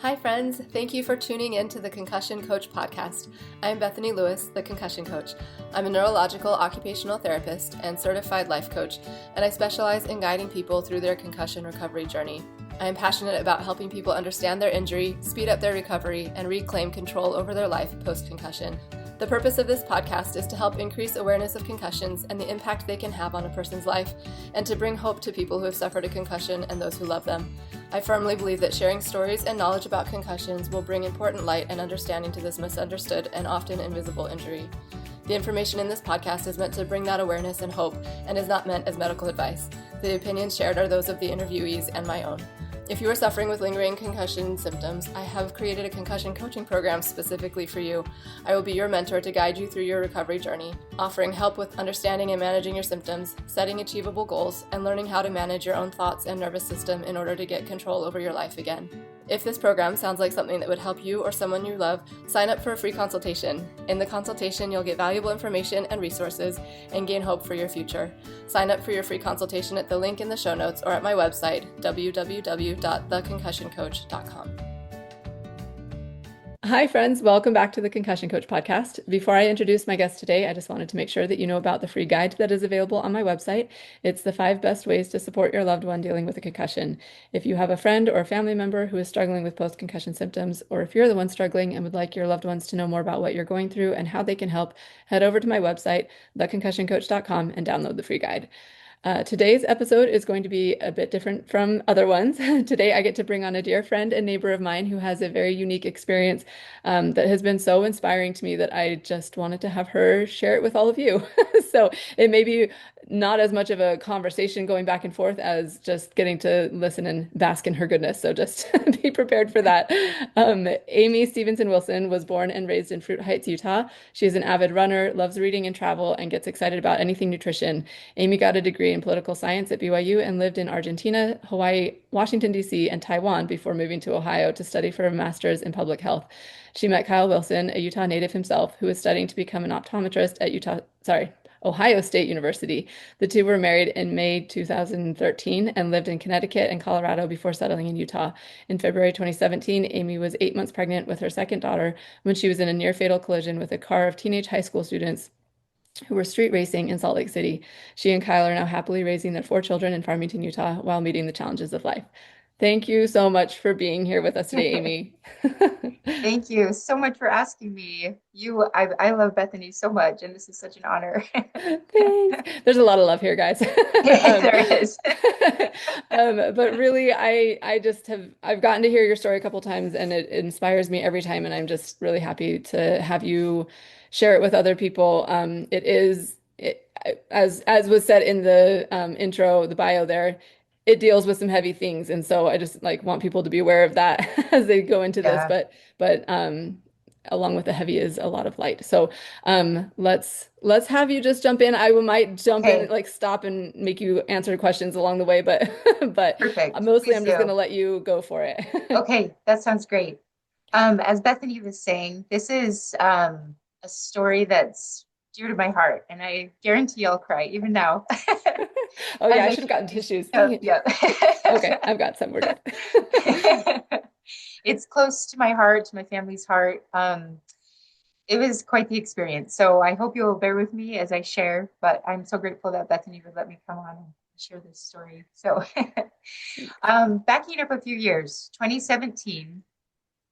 Hi friends, thank you for tuning in to the Concussion Coach podcast. I'm Bethany Lewis, the Concussion Coach. I'm a neurological occupational therapist and certified life coach, and I specialize in guiding people through their concussion recovery journey. I am passionate about helping people understand their injury, speed up their recovery, and reclaim control over their life post-concussion. The purpose of this podcast is to help increase awareness of concussions and the impact they can have on a person's life, and to bring hope to people who have suffered a concussion and those who love them. I firmly believe that sharing stories and knowledge about concussions will bring important light and understanding to this misunderstood and often invisible injury. The information in this podcast is meant to bring that awareness and hope and is not meant as medical advice. The opinions shared are those of the interviewees and my own. If you are suffering with lingering concussion symptoms, I have created a concussion coaching program specifically for you. I will be your mentor to guide you through your recovery journey, offering help with understanding and managing your symptoms, setting achievable goals, and learning how to manage your own thoughts and nervous system in order to get control over your life again. If this program sounds like something that would help you or someone you love, sign up for a free consultation. In the consultation, you'll get valuable information and resources and gain hope for your future. Sign up for your free consultation at the link in the show notes or at my website, www.theconcussioncoach.com. Hi friends, welcome back to the Concussion Coach podcast. Before I introduce my guest today, I just wanted to make sure that you know about the free guide that is available on my website. It's the 5 best ways to support your loved one dealing with a concussion. If you have a friend or a family member who is struggling with post-concussion symptoms, or if you're the one struggling and would like your loved ones to know more about what you're going through and how they can help, head over to my website, theconcussioncoach.com, and download the free guide. Today's episode is going to be a bit different from other ones. Today, I get to bring on a dear friend and neighbor of mine who has a very unique experience that has been so inspiring to me that I just wanted to have her share it with all of you. So it may be not as much of a conversation going back and forth as just getting to listen and bask in her goodness. So just be prepared for that. Amy Stevenson Wilson was born and raised in Fruit Heights, Utah. She is an avid runner, loves reading and travel, and gets excited about anything nutrition. Amy got a degree in political science at BYU and lived in Argentina, Hawaii, Washington, D.C., and Taiwan before moving to Ohio to study for a master's in public health. She met Kyle Wilson, a Utah native himself, who was studying to become an optometrist at Ohio State University. The two were married in May 2013 and lived in Connecticut and Colorado before settling in Utah. In February 2017, Amy was 8 months pregnant with her second daughter when she was in a near-fatal collision with a car of teenage high school students who were street racing in Salt Lake City. She and Kyle are now happily raising their 4 children in Farmington, Utah, while meeting the challenges of life. Thank you so much for being here with us today, Amy. Thank you so much for asking me. I love Bethany so much, and this is such an honor. Thanks. There's a lot of love here, guys. There is. But really, I've gotten to hear your story a couple times, and it inspires me every time, and I'm just really happy to have you share it with other people. As was said in the intro, the bio there, it deals with some heavy things, and so I just want people to be aware of that as they go into this. Yeah. But along with the heavy is a lot of light. So let's have you just jump in. I might jump in, Okay. stop and make you answer questions along the way, but but Perfect. mostly Please I'm just do. gonna let you go for it. Okay, that sounds great. As Bethany was saying, this is a story that's dear to my heart, and I guarantee I'll cry even now. Oh yeah, As I I should have share gotten these. tissues. Oh, Dang it. yeah. Okay, I've got some. We're good. It's close to my heart, to my family's heart. It was quite the experience. So I hope you'll bear with me as I share, but I'm so grateful that Bethany would let me come on and share this story. So backing up a few years, 2017,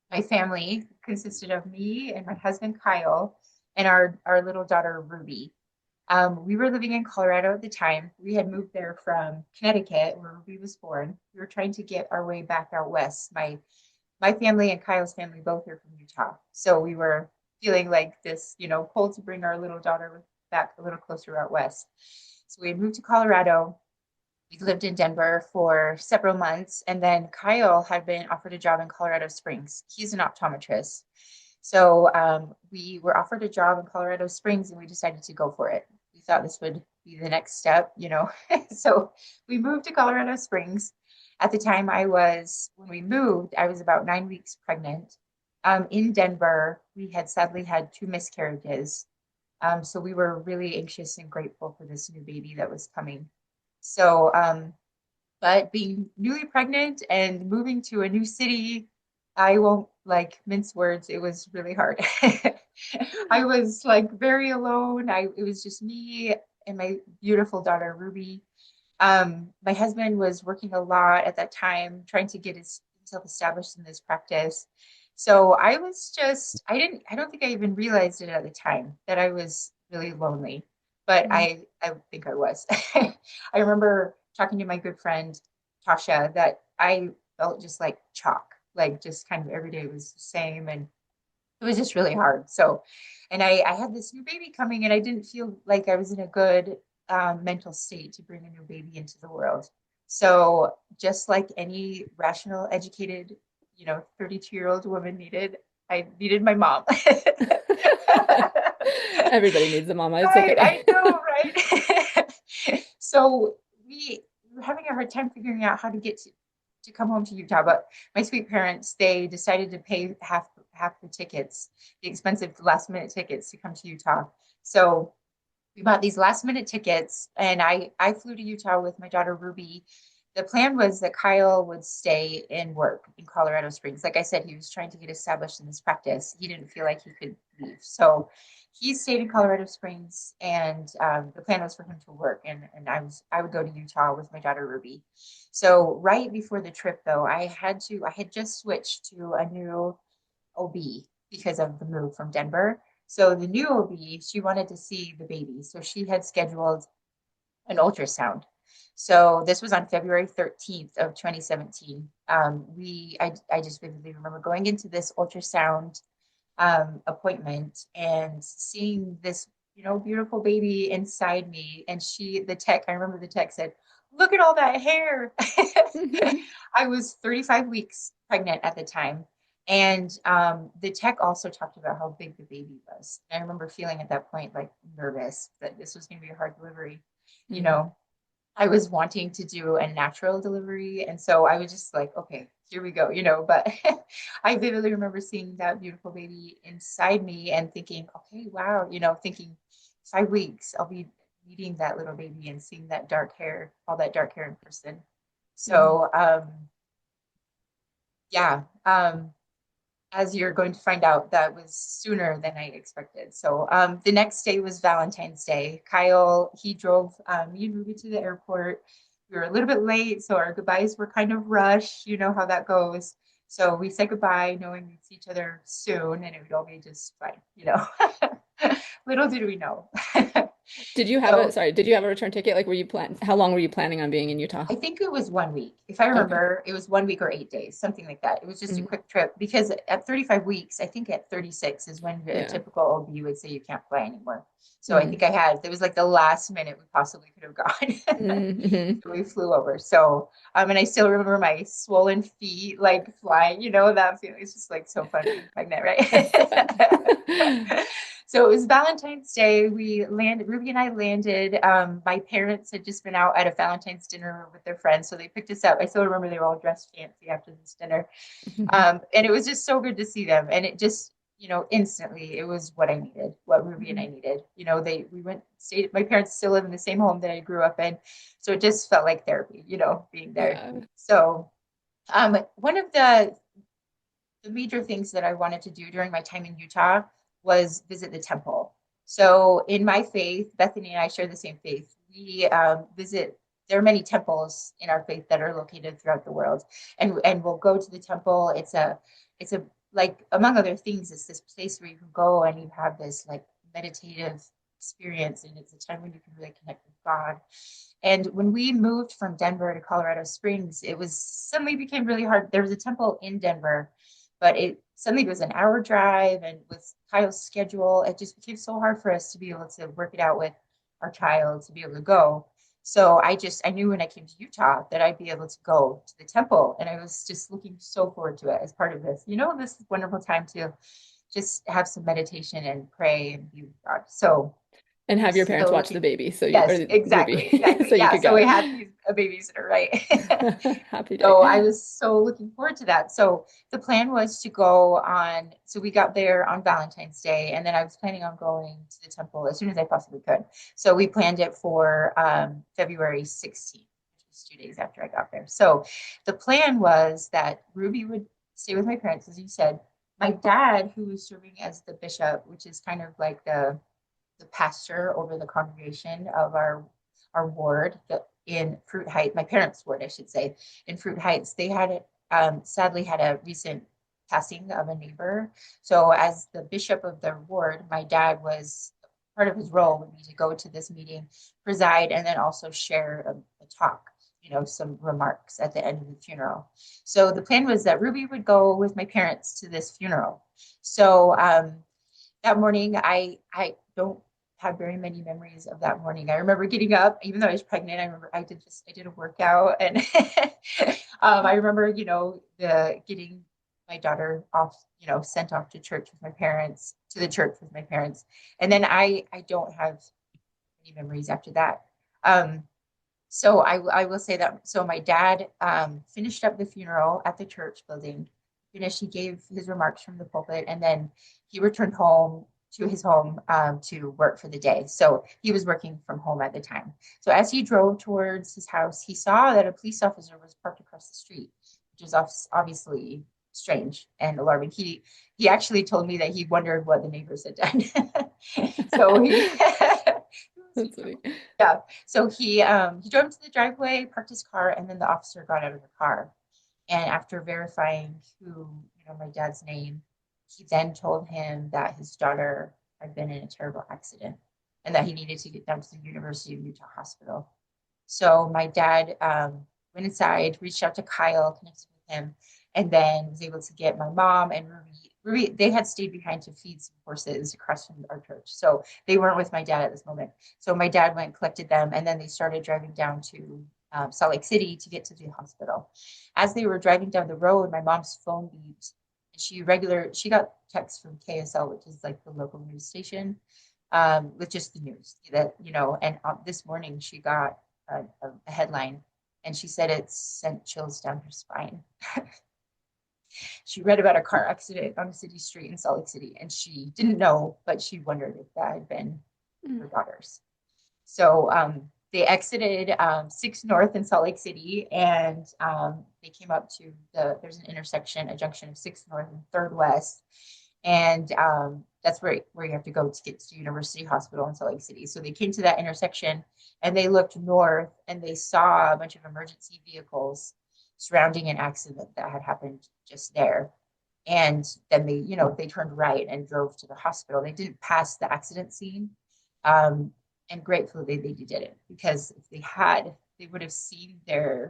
my family consisted of me and my husband, Kyle, and our little daughter, Ruby. We were living in Colorado at the time. We had moved there from Connecticut, where Ruby was born. We were trying to get our way back out west. My family and Kyle's family both are from Utah. So we were feeling like this, pull to bring our little daughter back a little closer out west. So we had moved to Colorado. We lived in Denver for several months. And then Kyle had been offered a job in Colorado Springs. He's an optometrist. So we were offered a job in Colorado Springs, and we decided to go for it. We thought this would be the next step. So we moved to Colorado Springs. At the time when we moved, I was about 9 weeks pregnant. In Denver, we had sadly had 2 miscarriages. So we were really anxious and grateful for this new baby that was coming. So, but being newly pregnant and moving to a new city, I won't like mince words. It was really hard. I was like very alone. It was just me and my beautiful daughter, Ruby. My husband was working a lot at that time, trying to get himself established in this practice. So I don't think I even realized it at the time that I was really lonely, but Mm. I think I was. I remember talking to my good friend, Tasha, that I felt just like chalk, like just kind of every day was the same. And it was just really hard. So, and I had this new baby coming, and I didn't feel like I was in a good mental state to bring a new baby into the world. So, just like any rational, educated, 32-year-old woman needed, I needed my mom. Everybody needs a mama. It's I okay. know, right? So we were having a hard time figuring out how to get to come home to Utah, but my sweet parents, they decided to pay half the tickets, the expensive last minute tickets to come to Utah. So we bought these last minute tickets, and I flew to Utah with my daughter Ruby. The plan was that Kyle would stay and work in Colorado Springs. Like I said, he was trying to get established in this practice. He didn't feel like he could leave. So he stayed in Colorado Springs, and the plan was for him to work, and I would go to Utah with my daughter Ruby. So right before the trip, though, I had just switched to a new OB because of the move from Denver. So the new OB, she wanted to see the baby. So she had scheduled an ultrasound. So this was on February 13th of 2017. I just vividly remember going into this ultrasound appointment and seeing this, beautiful baby inside me. And I remember the tech said, "Look at all that hair." I was 35 weeks pregnant at the time. And the tech also talked about how big the baby was. And I remember feeling at that point like nervous that this was going to be a hard delivery. You Mm. know, I was wanting to do a natural delivery. And so I was just like, okay, here we go, but I vividly remember seeing that beautiful baby inside me and thinking, okay, wow, thinking 5 weeks, I'll be meeting that little baby and seeing that dark hair, all that dark hair in person. Mhm. So, yeah, as you're going to find out, that was sooner than I expected. So the next day was Valentine's Day. Kyle, he drove me and Ruby to the airport. We were a little bit late, so our goodbyes were kind of rushed. You know how that goes. So we said goodbye, knowing we'd see each other soon, and it would all be just fine. Little did we know. So Did you have a return ticket? Like, how long were you planning on being in Utah? I think it was 1 week. If I Okay. remember, it was 1 week or 8 days, something like that. It was just a Mhm. quick trip because at 35 weeks, I think at 36 is when a Yeah. typical OB would say you can't fly anymore. So I Mm. think it was like the last minute we possibly could have gone. Mm-hmm. So we flew over. So, and I still remember my swollen feet like flying, that feeling. It's just like so fun being pregnant, That's so fun. right? So it was Valentine's Day. Ruby and I landed. My parents had just been out at a Valentine's dinner with their friends, so they picked us up. I still remember they were all dressed fancy after this dinner. And it was just so good to see them. And it just, instantly, it was what I needed, what Ruby and I needed. Stayed, my parents still live in the same home that I grew up in. So it just felt like therapy, being there. Yeah. So one of the major things that I wanted to do during my time in Utah was visit the temple. So in my faith, Bethany and I share the same faith. We visit. There are many temples in our faith that are located throughout the world, and we'll go to the temple. It's a like among other things, it's this place where you can go and you have this like meditative experience, and it's a time when you can really connect with God. And when we moved from Denver to Colorado Springs, it was suddenly became really hard. There was a temple in Denver, but it suddenly was an hour drive, and with Kyle's schedule, it just became so hard for us to be able to work it out with our child to be able to go. So I knew when I came to Utah that I'd be able to go to the temple, and I was just looking so forward to it as part of this. This wonderful time to just have some meditation and pray and be with God. So And I'm have your parents still watch the looking. baby, Yes, or exactly, Ruby, exactly. so you Yeah, could so we go. had a babysitter, right? Happy So I day. was so looking forward to that. So the plan was to go on. So we got there on Valentine's Day, and then I was planning on going to the temple as soon as I possibly could. So we planned it for February 16th, which was 2 days after I got there. So the plan was that Ruby would stay with my parents, as you said. My dad, who was serving as the bishop, which is kind of like the pastor over the congregation of our ward in Fruit Heights, my parents' ward, I should say, in Fruit Heights, they had sadly had a recent passing of a neighbor. So as the bishop of their ward, my dad was part of his role would be to go to this meeting, preside, and then also share a talk, some remarks at the end of the funeral. So the plan was that Ruby would go with my parents to this funeral. So that morning, I don't have very many memories of that morning. I remember getting up, even though I was pregnant. I remember I did a workout, and I remember the getting my daughter off, sent off to church with my parents, to the church with my parents, and then I don't have any memories after that. So I will say that. So my dad finished up the funeral at the church building. Finished, he gave his remarks from the pulpit, and then he returned home to his home to work for the day. So he was working from home at the time. So as he drove towards his house, he saw that a police officer was parked across the street, which is obviously strange and alarming. He actually told me that he wondered what the neighbors had done. So he That's funny. yeah. So he drove to the driveway, parked his car, and then the officer got out of the car. And after verifying who, my dad's name, he then told him that his daughter had been in a terrible accident and that he needed to get down to the University of Utah Hospital. So my dad went inside, reached out to Kyle, connected with him, and then was able to get my mom and Ruby. They had stayed behind to feed some horses across from our church. So they weren't with my dad at this moment. So my dad went and collected them, and then they started driving down to Salt Lake City to get to the hospital. As they were driving down the road, my mom's phone beeped. And she got texts from KSL, which is like the local news station, with just the news that, and this morning she got a headline, and she said it sent chills down her spine. She read about a car accident on a city street in Salt Lake City, and she didn't know, but she wondered if that had been her daughter's. So they exited 6 North in Salt Lake City, and they came up to there's an intersection, a junction of 6 North and 3rd West. And that's where you have to go to get to University Hospital in Salt Lake City. So they came to that intersection, and they looked north, and they saw a bunch of emergency vehicles surrounding an accident that had happened just there. And then they turned right and drove to the hospital. They didn't pass the accident scene. And gratefully they didn't, because if they had, they would have seen they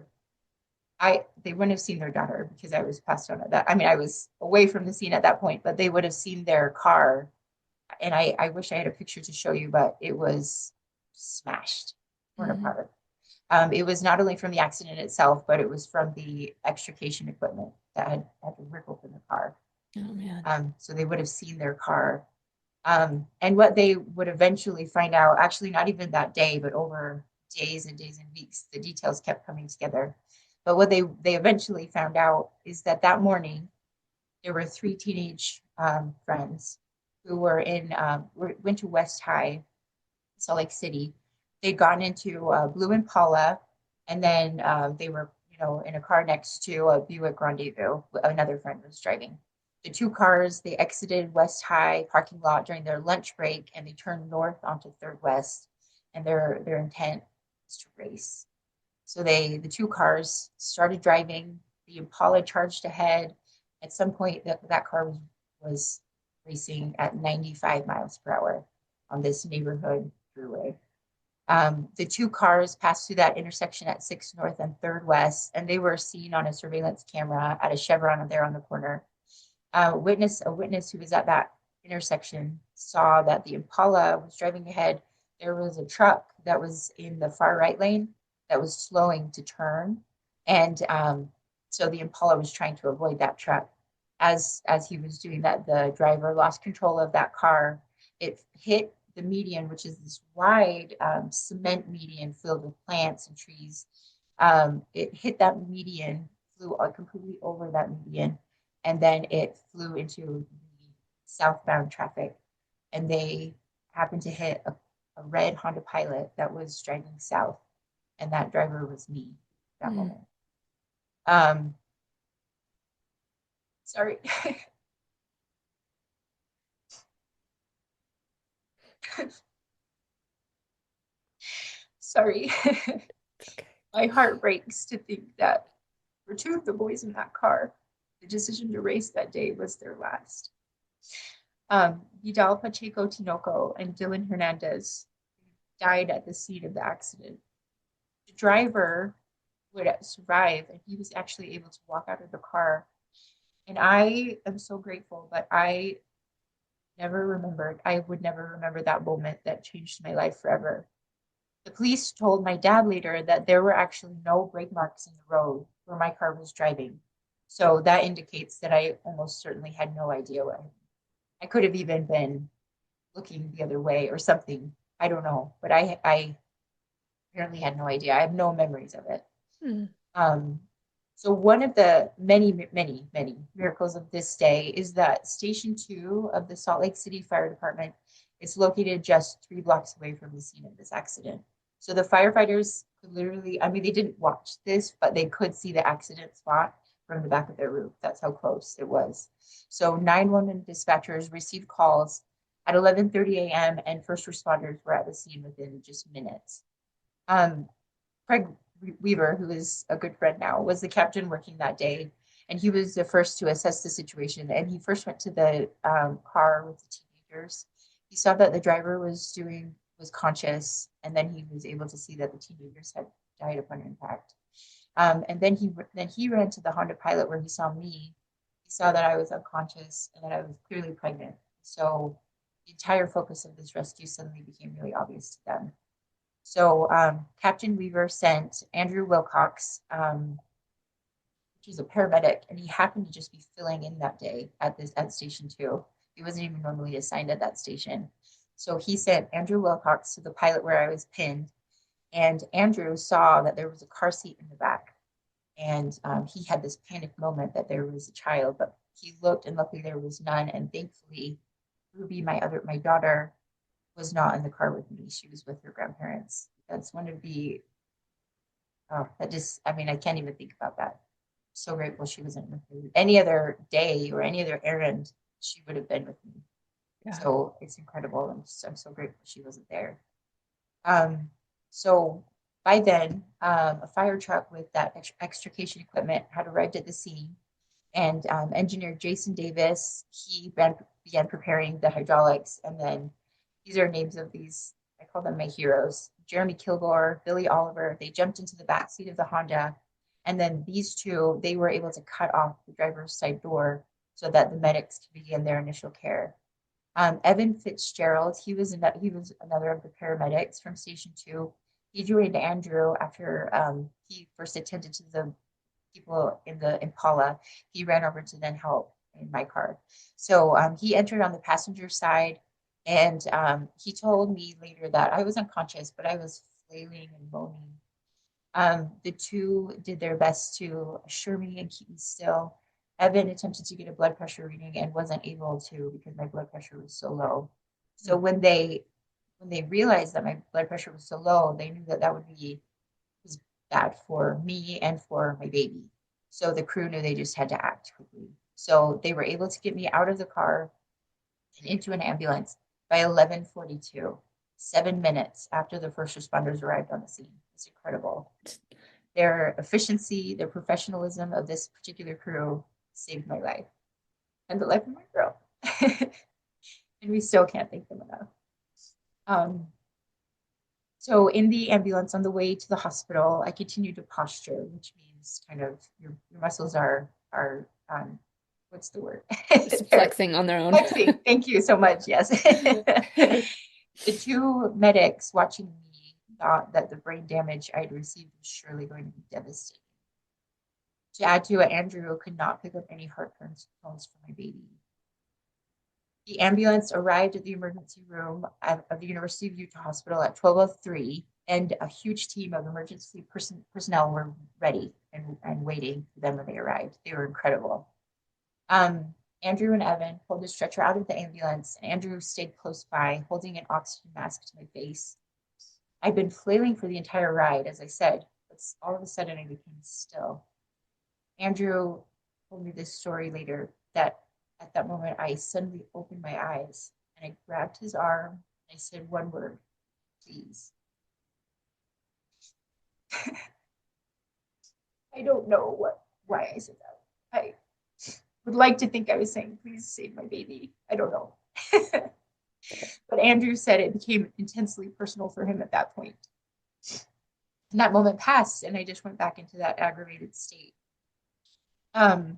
wouldn't have seen their daughter, because I was passed on at that. I mean, I was away from the scene at that point, but they would have seen their car. And I wish I had a picture to show you, but it was smashed, torn apart. It was not only from the accident itself, but it was from the extrication equipment that had ripped open the car. Oh man. So they would have seen their car. And what they would eventually find out, actually not even that day, but over days and days and weeks, the details kept coming together. But what they eventually found out is that morning, there were 3 teenage friends who were went to West High, Salt Lake City. They'd gotten into a blue Impala, and then they were, in a car next to a Buick Rendezvous. Another friend was driving. The 2 cars, they exited West High parking lot during their lunch break, and they turned north onto 3rd West, and their intent was to race. So the 2 cars started driving. The Impala charged ahead. At some point, that car was racing at 95 miles per hour on this neighborhood throughway. The 2 cars passed through that intersection at 6 North and 3rd West, and they were seen on a surveillance camera at a Chevron there on the corner. A witness who was at that intersection saw that the Impala was driving ahead. There was a truck that was in the far right lane that was slowing to turn, and so the Impala was trying to avoid that truck. As he was doing that, the driver lost control of that car. It hit the median, which is this wide cement median filled with plants and trees. It hit that median, flew completely over that median, and then it flew into the southbound traffic. And they happened to hit a red Honda Pilot that was driving south, and that driver was me at that moment. Sorry. Sorry. It's okay. My heart breaks to think that for two of the boys in that car, the decision to race that day was their last. Vidal Pacheco Tinoco and Dylan Hernandez died at the scene of the accident. The driver would survive, and he was actually able to walk out of the car. And I am so grateful, but I would never remember that moment that changed my life forever. The police told my dad later that there were actually no brake marks in the road where my car was driving. So that indicates that I almost certainly had no idea what I could have even been looking the other way or something. I don't know, but I apparently had no idea. I have no memories of it. Hmm. Um, so one of the many, many, many miracles of this day is that Station 2 of the Salt Lake City Fire Department is located just 3 blocks away from the scene of this accident. So the firefighters could literally, I mean, they didn't watch this, but they could see the accident spot from the back of their roof. That's how close it was. So 911 dispatchers received calls at 11:30 a.m. and first responders were at the scene within just minutes. Craig Weaver, who is a good friend now, was the captain working that day, and he was the first to assess the situation. And he first went to the car with the teenagers. He saw that the driver was conscious, and then he was able to see that the teenagers had died upon impact. And then he ran to the Honda Pilot where he saw me. He saw that I was unconscious and that I was clearly pregnant. So the entire focus of this rescue suddenly became really obvious to them. So Captain Weaver sent Andrew Wilcox, which is a paramedic, and he happened to just be filling in that day at Station 2. He wasn't even normally assigned at that station. So he sent Andrew Wilcox to the pilot where I was pinned, and Andrew saw that there was a car seat in the back. And he had this panic moment that there was a child, but he looked and luckily there was none. And thankfully, Ruby, my daughter, was not in the car with me. She was with her grandparents. That's one of the, that just, I mean, I can't even think about that. So grateful she wasn't with me. Any other day or any other errand, she would have been with me. Yeah. So it's incredible. I'm so grateful she wasn't there. So by then, a fire truck with that extrication equipment had arrived at the scene, and engineer Jason Davis, he began preparing the hydraulics. And then these are names of these, I call them my heroes: Jeremy Kilgore, Billy Oliver. They jumped into the back seat of the Honda, and then these two, they were able to cut off the driver's side door so that the medics could begin their initial care. Evan Fitzgerald, he was another of the paramedics from Station 2. He joined Andrew after he first attended to the people in the Impala. He ran over to then help in my car. So he entered on the passenger side, and he told me later that I was unconscious, but I was flailing and moaning. The two did their best to assure me and keep me still. Evan attempted to get a blood pressure reading and wasn't able to because my blood pressure was so low. So when they realized that my blood pressure was so low, they knew that was bad for me and for my baby. So the crew knew they just had to act quickly. So they were able to get me out of the car and into an ambulance by 11:42, 7 minutes after the first responders arrived on the scene. It's incredible. Their efficiency, their professionalism of this particular crew saved my life and the life of my girl. And we still can't thank them enough. So in the ambulance on the way to the hospital, I continued to posture, which means kind of your muscles are what's the word? Just flexing on their own. Flexing. Thank you so much. Yes. The two medics watching me thought that the brain damage I'd received was surely going to be devastating. To add to it, Andrew could not pick up any heart tones for my baby. The ambulance arrived at the emergency room of the University of Utah Hospital at 12:03, and a huge team of emergency personnel were ready and waiting for them when they arrived. They were incredible. Andrew and Evan pulled the stretcher out of the ambulance, and Andrew stayed close by, holding an oxygen mask to my face. I'd been flailing for the entire ride, as I said, but all of a sudden I became still. Andrew told me this story later that at that moment I suddenly opened my eyes and I grabbed his arm and I said one word, please. I don't know why I said that. I would like to think I was saying, please save my baby. I don't know. But Andrew said it became intensely personal for him at that point. And that moment passed, and I just went back into that aggravated state. The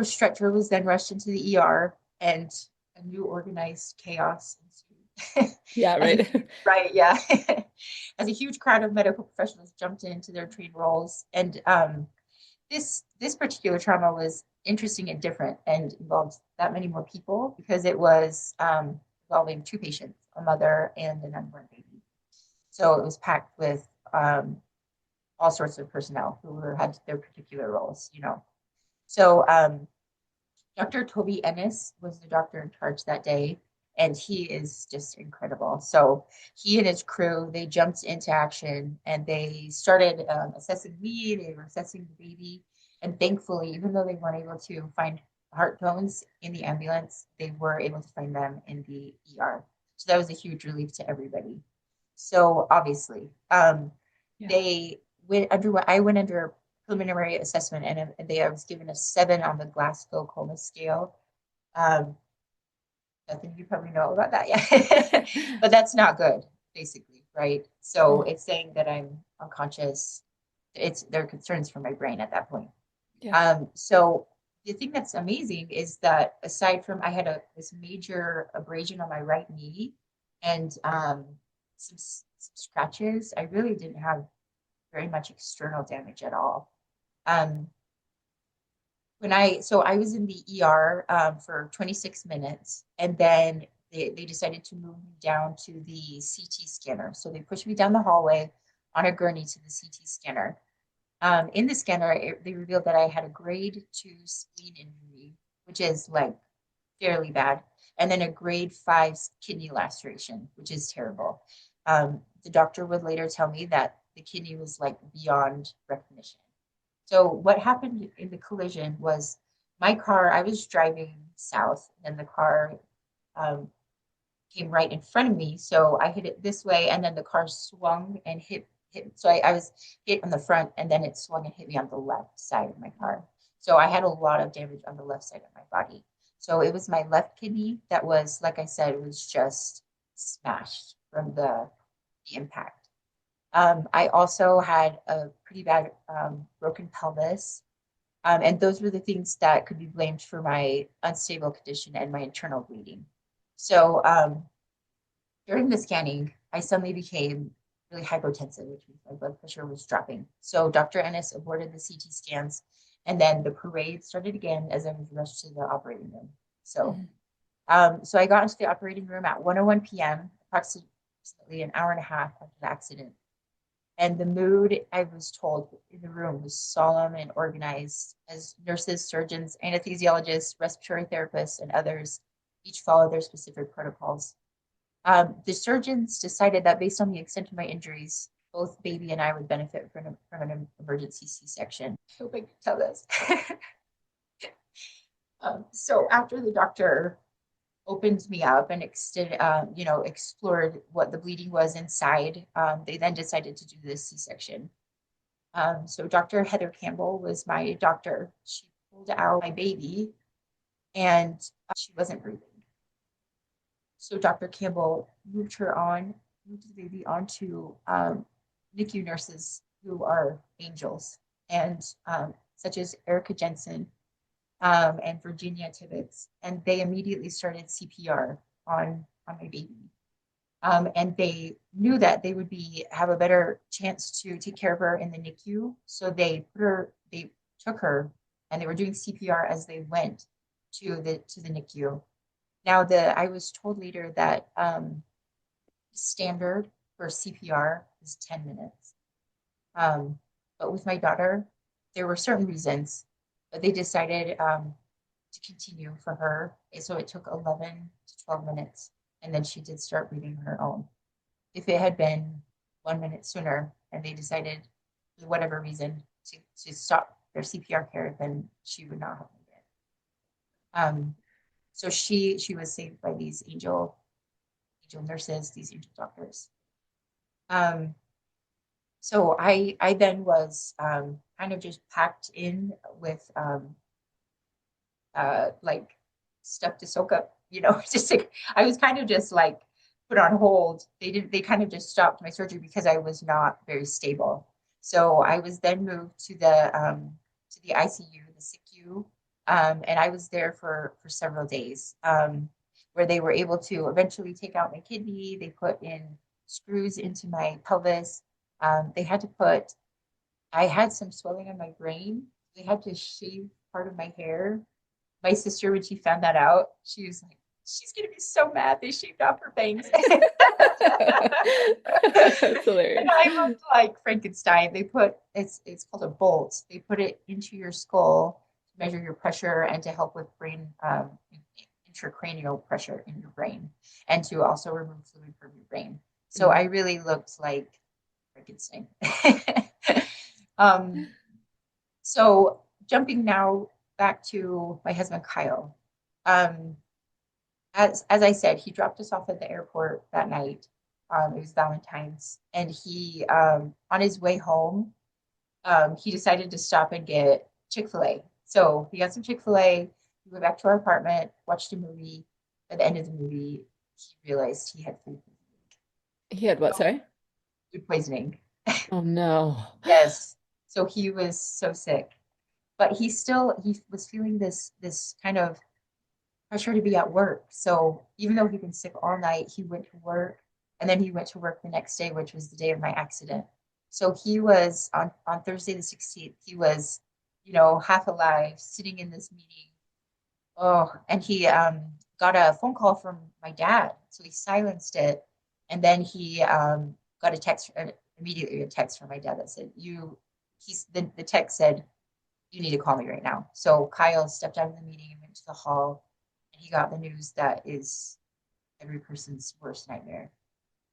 stretcher was then rushed into the ER, and a new organized chaos ensued. Yeah, right. Right, yeah. As a huge crowd of medical professionals jumped into their trained roles, and this particular trauma was interesting and different, and involved that many more people because it was involving two patients, a mother and an unborn baby. So it was packed with all sorts of personnel who had their particular roles, you know. So Dr. Toby Ennis was the doctor in charge that day, and he is just incredible. So he and his crew, they jumped into action and they started assessing me, they were assessing the baby. And thankfully, even though they weren't able to find heart tones in the ambulance, they were able to find them in the ER. So that was a huge relief to everybody. So obviously, Yeah. they went under, I went under preliminary assessment, and I was given a 7 on the Glasgow Coma Scale. I think you probably know about that, yeah. But that's not good, basically, right? So it's saying that I'm unconscious. There are concerns for my brain at that point. Yeah. So the thing that's amazing is that aside from I had this major abrasion on my right knee and some scratches, I really didn't have very much external damage at all. So I was in the ER for 26 minutes, and then they decided to move me down to the CT scanner. So they pushed me down the hallway on a gurney to the CT scanner. In the scanner, they revealed that I had a grade 2 spleen injury, which is like fairly bad, and then a grade 5 kidney laceration, which is terrible. The doctor would later tell me that the kidney was like beyond recognition. So what happened in the collision was my car, I was driving south, and the car came right in front of me. So I hit it this way, and then the car swung and hit. So I was hit on the front, and then it swung and hit me on the left side of my car. So I had a lot of damage on the left side of my body. So it was my left kidney that was, like I said, it was just smashed from the impact. I also had a pretty bad broken pelvis. And those were the things that could be blamed for my unstable condition and my internal bleeding. So during the scanning, I suddenly became really hypotensive, which means my blood pressure was dropping. So Dr. Ennis aborted the CT scans, and then the parade started again as I was rushed to the operating room. So, so I got into the operating room at 1:01 p.m., approximately an hour and a half after the accident. And the mood, I was told, in the room was solemn and organized as nurses, surgeons, anesthesiologists, respiratory therapists, and others each followed their specific protocols. The surgeons decided that based on the extent of my injuries, both baby and I would benefit from an emergency C-section. I hope I can tell this. So after the doctor opened me up and explored what the bleeding was inside, they then decided to do this C-section. So Dr. Heather Campbell was my doctor. She pulled out my baby, and she wasn't breathing. So Dr. Campbell moved the baby onto NICU nurses who are angels, and such as Erica Jensen and Virginia Tibbetts, and they immediately started CPR on my baby. And they knew that they would have a better chance to take care of her in the NICU. So they took her, and they were doing CPR as they went to the NICU. Now I was told later that standard for CPR is 10 minutes. But with my daughter, there were certain reasons, but they decided to continue for her. So it took 11 to 12 minutes, and then she did start breathing her own. If it had been 1 minute sooner and they decided, for whatever reason, to stop their CPR care, then she would not have made it. So she was saved by these angel nurses, these angel doctors. So I then was kind of just packed in with like stuff to soak up, just like I was kind of just like put on hold. They kind of just stopped my surgery because I was not very stable. So I was then moved to the ICU, the SICU, and I was there for several days, where they were able to eventually take out my kidney. They put in screws into my pelvis. They had to put, I had some swelling on my brain. They had to shave part of my hair. My sister, when she found that out, she was like, she's going to be so mad they shaved off her bangs. That's And hilarious. I looked like Frankenstein. It's called a bolt. They put it into your skull to measure your pressure and to help with brain intracranial pressure in your brain, and to also remove fluid from your brain. So I really looked like Frankenstein. um, so jumping now back to my husband Kyle. Um, as I said, he dropped us off at the airport that night. It was Valentine's, and he on his way home, he decided to stop and get Chick-fil-A. So he got some Chick-fil-A. We went back to our apartment, watched a movie. At the end of the movie, he realized he had He had what, sorry? food poisoning. Oh no. Yes. So he was so sick, but he was feeling this kind of pressure to be at work. So even though he'd been sick all night, he went to work, and then he went to work the next day, which was the day of my accident. So he was on Thursday the 16th, he was, half alive, sitting in this meeting. Oh, and he got a phone call from my dad. So he silenced it. And then he got immediately a text from my dad that said, the text said, you need to call me right now. So Kyle stepped out of the meeting and went to the hall, and he got the news that is every person's worst nightmare,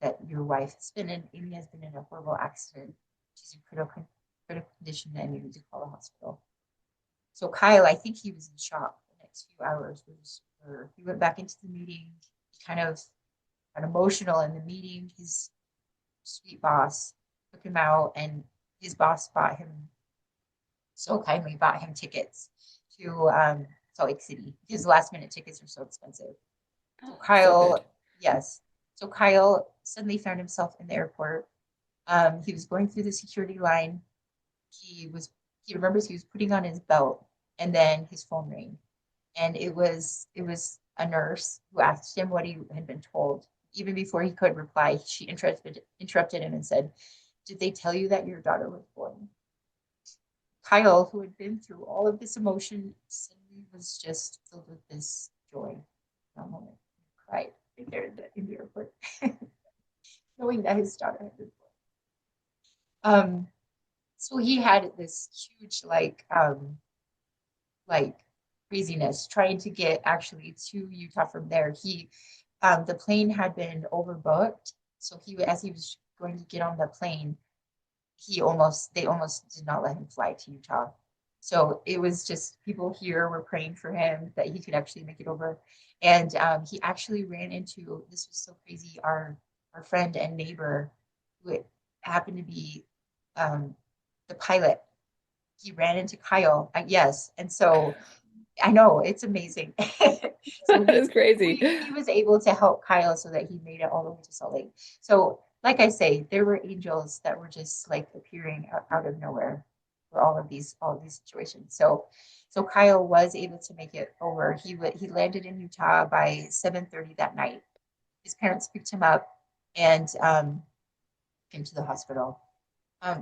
that your wife Amy has been in a horrible accident. She's in critical condition, and you need to call the hospital. So Kyle, I think he was in shock the next few hours. He went back into the meeting. He kind of got emotional in the meeting. His sweet boss took him out, and his boss so kindly bought him tickets to Salt Lake City, because last minute tickets are so expensive. So Oh, so good. Kyle, yes. So Kyle suddenly found himself in the airport. He was going through the security line. He remembers he was putting on his belt, and then his phone rang. And it was a nurse who asked him what he had been told. Even before he could reply, she interrupted him and said, "Did they tell you that your daughter was born?" Kyle, who had been through all of this emotion, suddenly was just filled with this joy. For a moment, he cried right there in the airport, knowing that his daughter had been born. So he had this huge like craziness trying to get actually to Utah from there. The plane had been overbooked, so as he was going to get on the plane, they almost did not let him fly to Utah. So it was just, people here were praying for him that he could actually make it over. And he actually ran into, this was so crazy, our friend and neighbor, who happened to be the pilot. He ran into Kyle. Yes. And so I know, it's amazing. So That is crazy. he was able to help Kyle so that he made it all the way to Salt Lake. So, like I say, there were angels that were just like appearing out of nowhere for all of these situations. So Kyle was able to make it over. He landed in Utah by 7:30 that night. His parents picked him up and came to the hospital.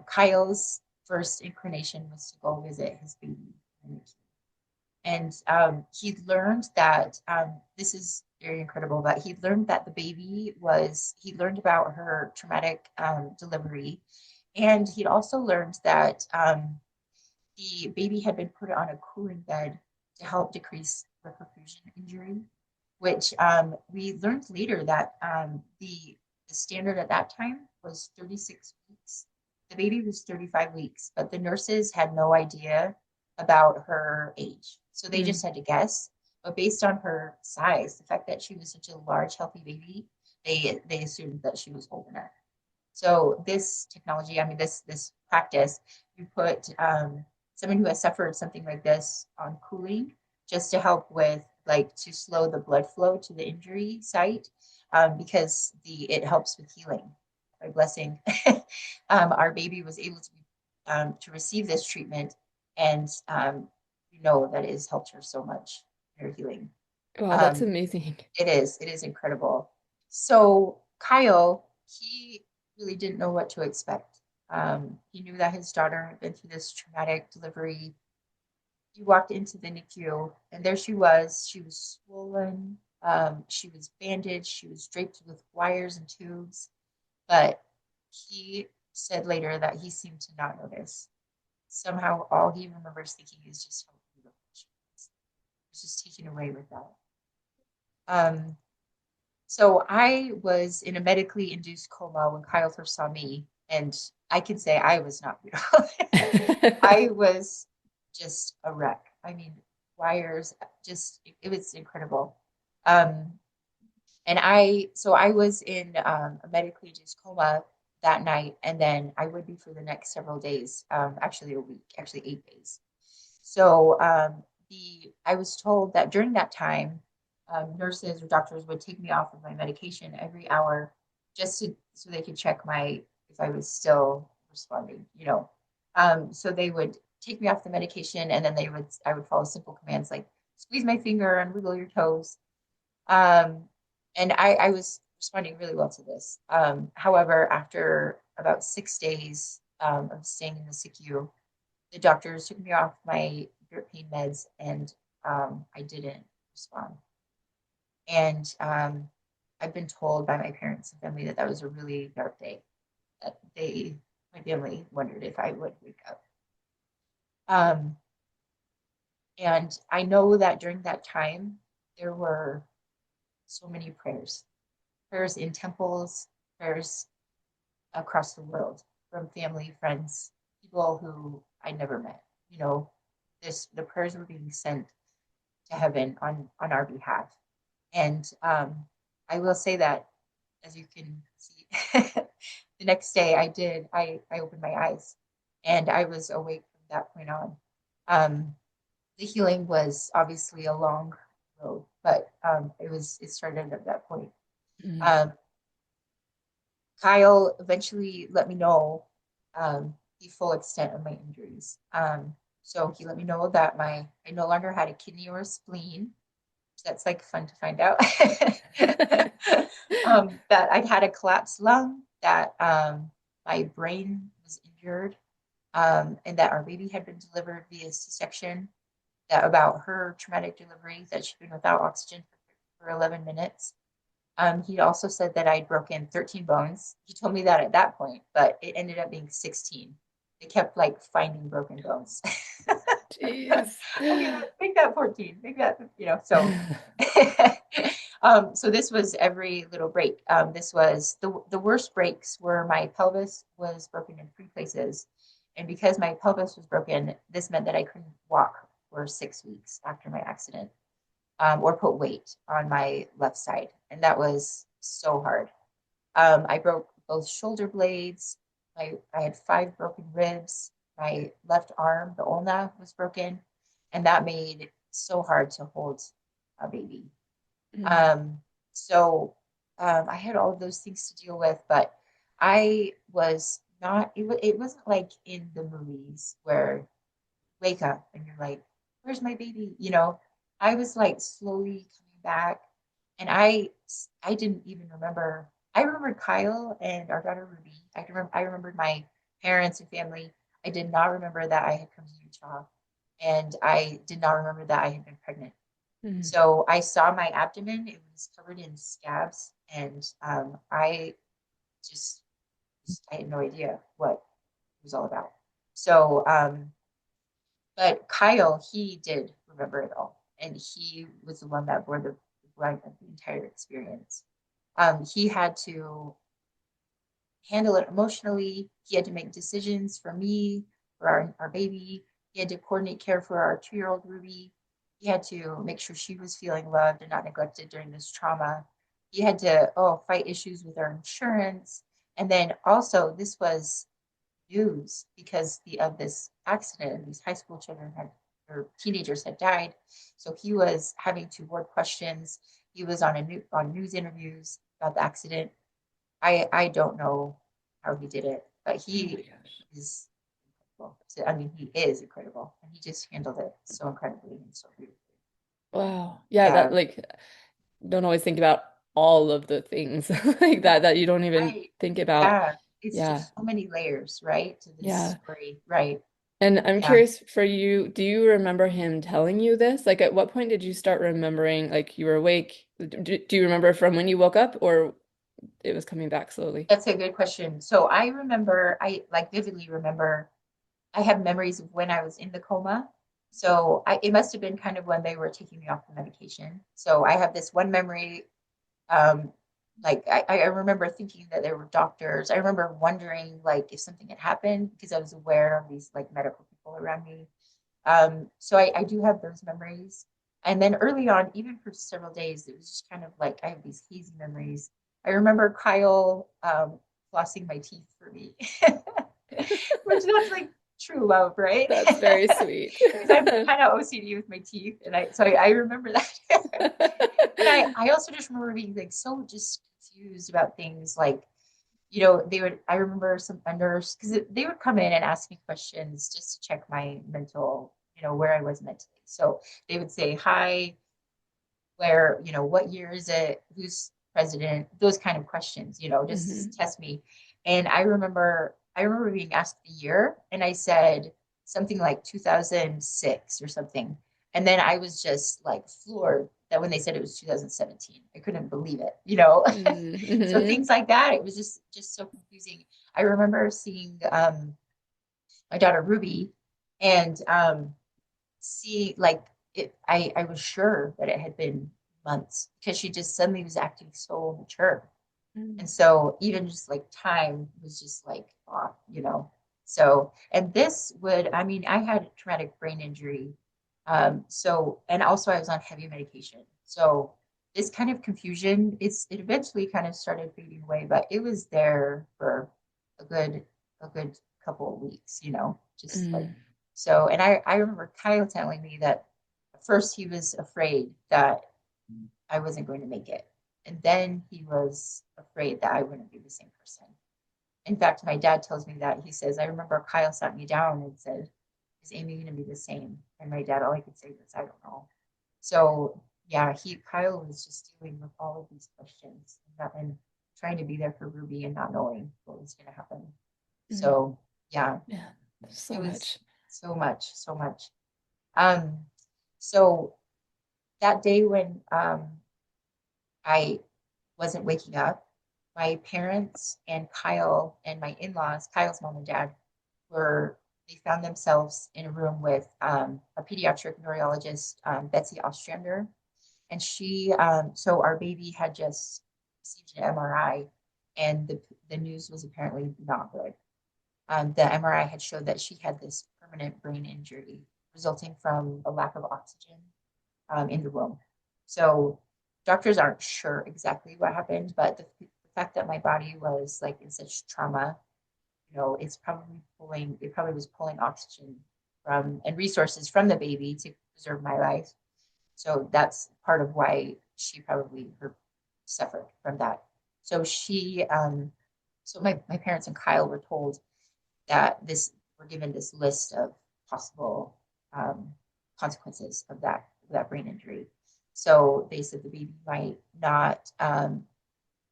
Kyle's first inclination was to go visit his baby. And he learned that this is very incredible, but he learned that he learned about her traumatic delivery. And he'd also learned that the baby had been put on a cooling bed to help decrease reperfusion injury, which we learned later that the standard at that time was 36 weeks. The baby was 35 weeks, but the nurses had no idea about her age. So they Mm. just had to guess. But based on her size, the fact that she was such a large, healthy baby, they assumed that she was old enough. So this technology, I mean, this practice, you put someone who has suffered something like this on cooling just to help with like to slow the blood flow to the injury site because the it helps with healing. By blessing, our baby was able to receive this treatment, and you know that it has helped her so much in her healing. Wow, that's Um, amazing. it is incredible. So Kyle, he really didn't know what to expect. He knew that his daughter had been through this traumatic delivery. He walked into the NICU, and there she was. She was swollen. She was bandaged. She was draped with wires and tubes. But he said later that he seemed to not notice. Somehow, all he remembers thinking is just how beautiful she was. He was just taken away with that. Um, So I was in a medically induced coma when Kyle first saw me, and I can say I was not beautiful. I was just a wreck. I mean, wires, just it was incredible. Um, and I was in a medically induced coma that night, and then I would be for the next several days, actually a week, actually 8 days. So I was told that during that time, nurses or doctors would take me off of my medication every hour, just so they could check my if I was still responding. So they would take me off the medication, and then I would follow simple commands like squeeze my finger and wiggle your toes. Um, and I was responding really well to this. However, after about 6 days of staying in the SICU, the doctors took me off my grip pain meds, and I didn't respond. And I've been told by my parents and family that that was a really dark day. That my family wondered if I would wake up. Um, and I know that during that time, there were so many prayers in temples, prayers across the world from family, friends, people who I never met. You know, the prayers were being sent to heaven on our behalf. And I will say that, as you can see, the next day I opened my eyes, and I was awake from that point on. Um, the healing was obviously a long road, but it started at that point. Mm. Um, Kyle eventually let me know the full extent of my injuries. So he let me know that I no longer had a kidney or a spleen. That's like fun to find out. That I'd had a collapsed lung, that my brain was injured, and that our baby had been delivered via C-section. That about her traumatic delivery, that she'd been without oxygen for 11 minutes. He also said that I'd broken 13 bones. He told me that at that point, but it ended up being 16. They kept like finding broken bones. Jeez. Okay, make that 14. Make that, so. So this was every little break. This was the worst breaks were my pelvis was broken in 3 places. And because my pelvis was broken, this meant that I couldn't walk for 6 weeks after my accident, or put weight on my left side. And that was so hard. I broke both shoulder blades. I had 5 broken ribs. My left arm, the ulna, was broken, and that made it so hard to hold a baby. Mm. Um, so I had all of those things to deal with, but I was not. It wasn't like in the movies where wake up and you're like, "Where's my baby?" I was like slowly coming back, and I didn't even remember. I remembered Kyle and our daughter Ruby. I remembered my parents and family. I did not remember that I had come to Utah, and I did not remember that I had been pregnant. Mm. So I saw my abdomen; it was covered in scabs, and just, I had no idea what it was all about. So, but Kyle, he did remember it all, and he was the one that bore the brunt of the entire experience. He had to handle it emotionally. He had to make decisions for me, for our baby. He had to coordinate care for our 2-year-old Ruby. He had to make sure she was feeling loved and not neglected during this trauma. He had to, fight issues with our insurance. And then also, this was news because of this accident, and these high school children had, or teenagers had died. So he was having to word questions. He was on news interviews about the accident. I don't know how he did it, but Oh my he gosh. is incredible. So, I mean, he is incredible, and he just handled it so incredibly and so beautifully. Wow. Yeah, that Yeah, like don't always think about all of the things like that you don't even right. think about. Yeah, it's Yeah. just so many layers, right, to this Yeah. story. Right. And I'm Yeah. curious for you, do you remember him telling you this? Like at what point did you start remembering like you were awake? Do you remember from when you woke up or it was coming back slowly? That's a good question. So I remember, I like vividly remember, I have memories of when I was in the coma. So it must have been kind of when they were taking me off the medication. So I have this one memory. Um, like I remember thinking that there were doctors. I remember wondering like if something had happened because I was aware of these like medical people around me. So I do have those memories. And then early on, even for several days, it was just kind of like I have these hazy memories. I remember Kyle flossing my teeth for me, which that's like true love, right? That's very sweet. Because I'm kind of OCD with my teeth, and I remember that. And I also just remember being like so just confused about things like, I remember a nurse, because they would come in and ask me questions just to check my mental, where I was mentally. So they would say, hi, where, what year is it? Who's president? Those kind of questions, just Hmm. test me. And I remember being asked the year, and I said something like 2006 or something. And then I was just like floored that when they said it was 2017, I couldn't believe it. So Hmm. things like that, it was just so confusing. I remember seeing my daughter Ruby, and see like I was sure that it had been months because she just suddenly was acting so mature. And so even just like time was just like off. So, and this would, I mean, I had traumatic brain injury. And also I was on heavy medication. So this kind of confusion, it eventually kind of started fading away, but it was there for a good, a good couple of weeks, just like, Mm. so, and I remember Kyle telling me that at first he was afraid that I wasn't going to make it. And then he was afraid that I wouldn't be the same person. In fact, my dad tells me that. He says, I remember Kyle sat me down and said, is Amy going to be the same? And my dad, all I could say was, I don't know. So yeah, Kyle was just dealing with all of these questions and trying to be there for Ruby and not knowing what was going to happen. Mm. So yeah, Yeah, there's it so was much. so much, so much. Um, so that day when I wasn't waking up, my parents and Kyle and my in-laws, Kyle's mom and dad, they found themselves in a room with a pediatric neurologist, Betsy Ostrander. And so our baby had just received an MRI, and the news was apparently not good. The MRI had showed that she had this permanent brain injury resulting from a lack of oxygen in the womb. So doctors aren't sure exactly what happened, but the fact that my body was like in such trauma, it probably was pulling oxygen from and resources from the baby to preserve my life. So that's part of why she probably suffered from that. So so my parents and Kyle were told that we're given this list of possible um, consequences of that brain injury. So they said the baby might not.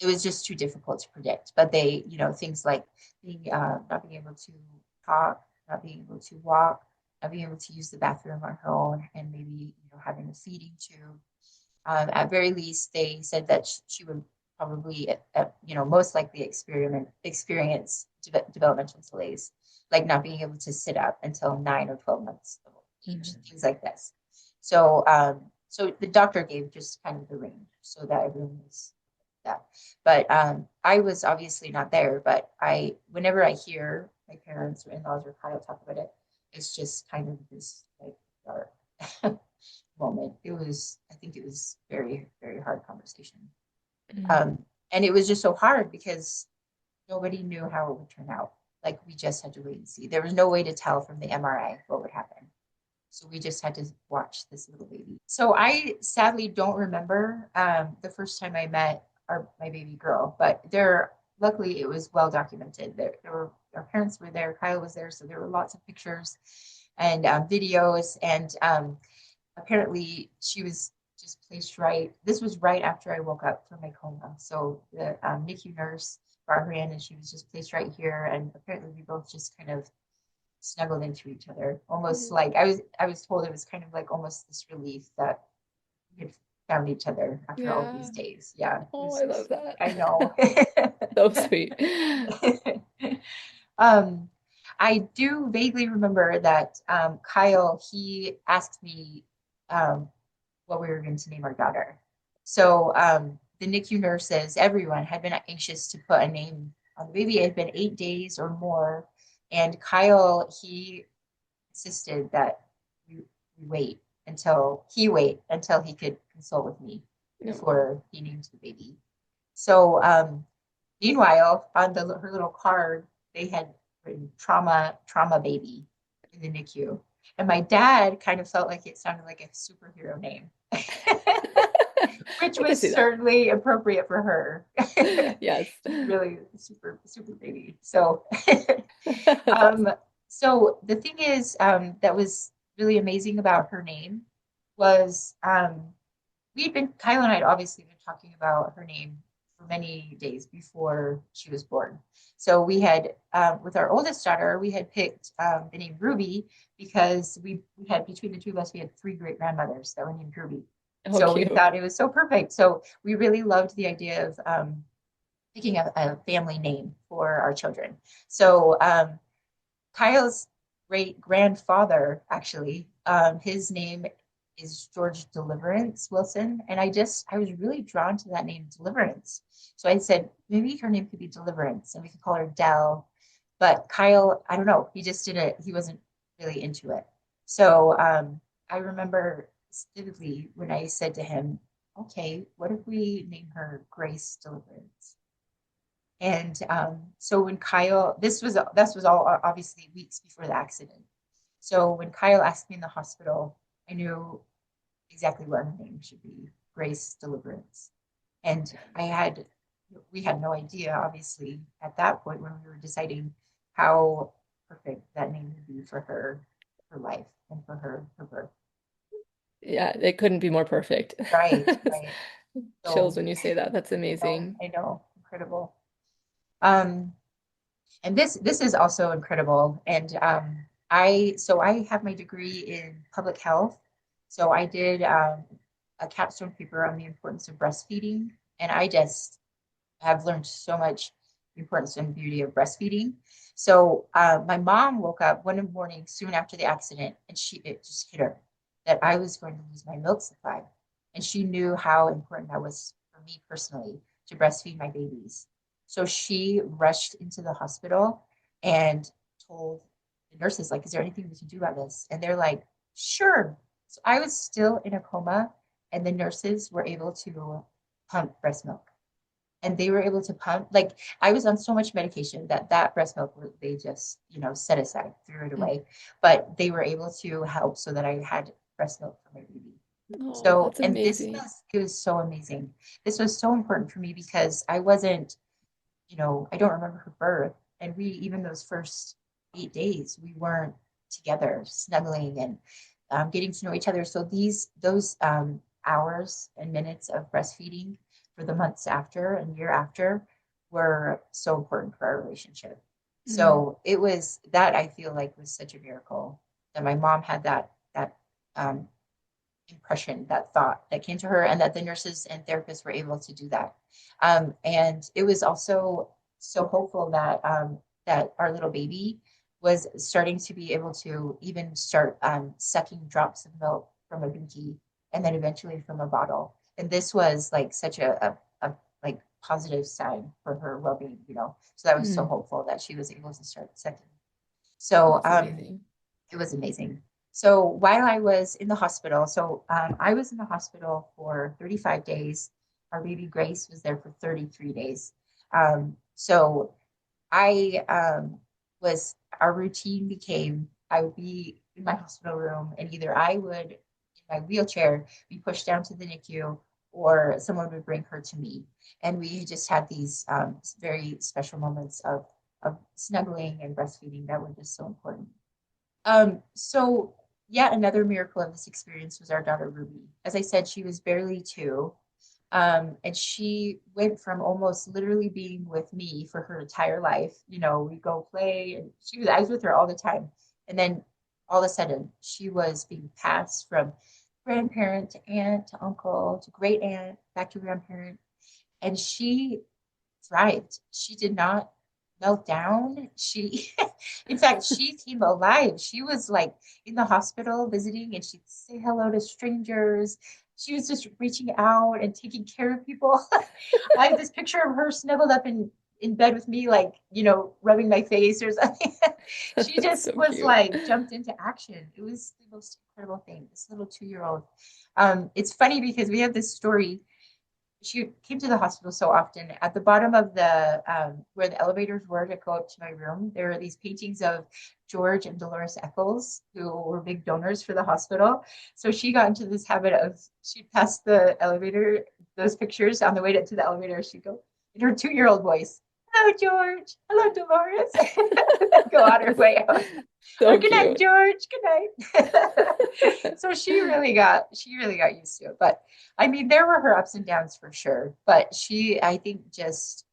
It was just too difficult to predict. But things like not being able to talk, not being able to walk, not being able to use the bathroom on her own, and maybe having a feeding tube. At very least, they said that she would probably, most likely experience developmental delays, like not being able to sit up until 9 or 12 months of age, Mhm. things like this. So the doctor gave just kind of the range so that everyone was that. But I was obviously not there. But whenever I hear my parents or in-laws or Kyle talk about it, it's just kind of this like dark moment. I think it was very, very hard conversation. Mm. Um, and it was just so hard because nobody knew how it would turn out. Like we just had to wait and see. There was no way to tell from the MRI what would happen. So we just had to watch this little baby. So I sadly don't remember the first time I met my baby girl, but luckily it was well documented. There were our parents were there, Kyle was there, so there were lots of pictures and videos. And apparently she was just placed right. This was right after I woke up from my coma. So the NICU nurse brought her in, and she was just placed right here. And apparently we both just kind of snuggled into each other, almost like I was told it was kind of like almost this relief that we had found each other after all Yeah. these days. Yeah, it Oh, was I so love sweet. that. I know. So sweet. um, I do vaguely remember that Kyle, he asked me what we were going to name our daughter. So the NICU nurses, everyone had been anxious to put a name on the baby. It had been 8 days or more. And Kyle, he insisted that we wait until he could consult with me No. before he named the baby. So meanwhile, on her little card, they had written trauma baby in the NICU. And my dad kind of felt like it sounded like a superhero name, which I can was see that. certainly appropriate for her. Yes. She's really super, super baby. So, That's um, awesome. so the thing is, that was really amazing about her name was Kyle and I had obviously been talking about her name for many days before she was born. So we had, with our oldest daughter, we had picked the name Ruby because we had, between the two of us, we had three great grandmothers that were named Ruby. Oh, So we cute. thought it was so perfect. So we really loved the idea of picking a family name for our children. So Kyle's great grandfather, actually, his name is George Deliverance Wilson. And I was really drawn to that name, Deliverance. So I said, maybe her name could be Deliverance and we could call her Dell. But Kyle, I don't know, he wasn't really into it. So I remember vividly when I said to him, okay, what if we name her Grace Deliverance? And so when Kyle, this was all obviously weeks before the accident. So when Kyle asked me in the hospital, I knew exactly what her name should be, Grace Deliverance. And we had no idea, obviously, at that point when we were deciding how perfect that name would be for her life and for her birth. Yeah, it couldn't be more perfect. Right, right. Chills So when you say that. That's amazing. I know, incredible. Um, and this is also incredible. And I have my degree in public health. So I did a capstone paper on the importance of breastfeeding, and I just have learned so much the importance and beauty of breastfeeding. So my mom woke up one morning soon after the accident, and it just hit her that I was going to lose my milk supply, and she knew how important that was for me personally to breastfeed my babies. So she rushed into the hospital and told the nurses, like, is there anything we can do about this? And they're like, sure. So I was still in a coma, and the nurses were able to pump breast milk, and they were able to pump. Like, I was on so much medication that breast milk, they just set aside, threw it Mm. away, but they were able to help so that I had breast milk for my baby. Oh, So, that's and amazing. it was so amazing. This was so important for me because I wasn't, I don't remember her birth, and even those first 8 days we weren't together snuggling and getting to know each other. So those hours and minutes of breastfeeding for the months after and year after were so important for our relationship. Mm. So it was that, I feel like, was such a miracle that my mom had that um, impression, that thought that came to her, and that the nurses and therapists were able to do that. And it was also so hopeful that our little baby was starting to be able to even start sucking drops of milk from a binky and then eventually from a bottle. And this was like such a like positive sign for her well-being. So that was so Mm. hopeful that she was able to start sucking. So That's amazing. It was amazing. So while I was in the hospital, I was in the hospital for 35 days. Our baby Grace was there for 33 days. So I was, our routine became I would be in my hospital room, and either I would, in my wheelchair, be pushed down to the NICU, or someone would bring her to me. And we just had these very special moments of snuggling and breastfeeding that were just so important. So yet another miracle of this experience was our daughter Ruby. As I said, she was barely 2. And she went from almost literally being with me for her entire life. We go play, and I was with her all the time. And then all of a sudden she was being passed from grandparent to aunt to uncle to great aunt back to grandparent. And she thrived. She did not melt down. In fact, she came alive. She was like in the hospital visiting, and she'd say hello to strangers. She was just reaching out and taking care of people. I have this picture of her snuggled up in bed with me, like, rubbing my face or something. She That's just so was cute. like jumped into action. It was the most incredible thing. This little 2-year old. It's funny because we have this story. She came to the hospital so often. At the bottom of the where the elevators were to go up to my room, there are these paintings of George and Dolores Eccles, who were big donors for the hospital. So she got into this habit of, she'd pass the elevator, those pictures on the way to the elevator. She'd go in her 2-year-old voice, "Hello, George. Hello, Dolores." Go on her way out. Or, So "Good night, cute. George. Good night." So she really got used to it. But I mean, there were her ups and downs for sure. But I think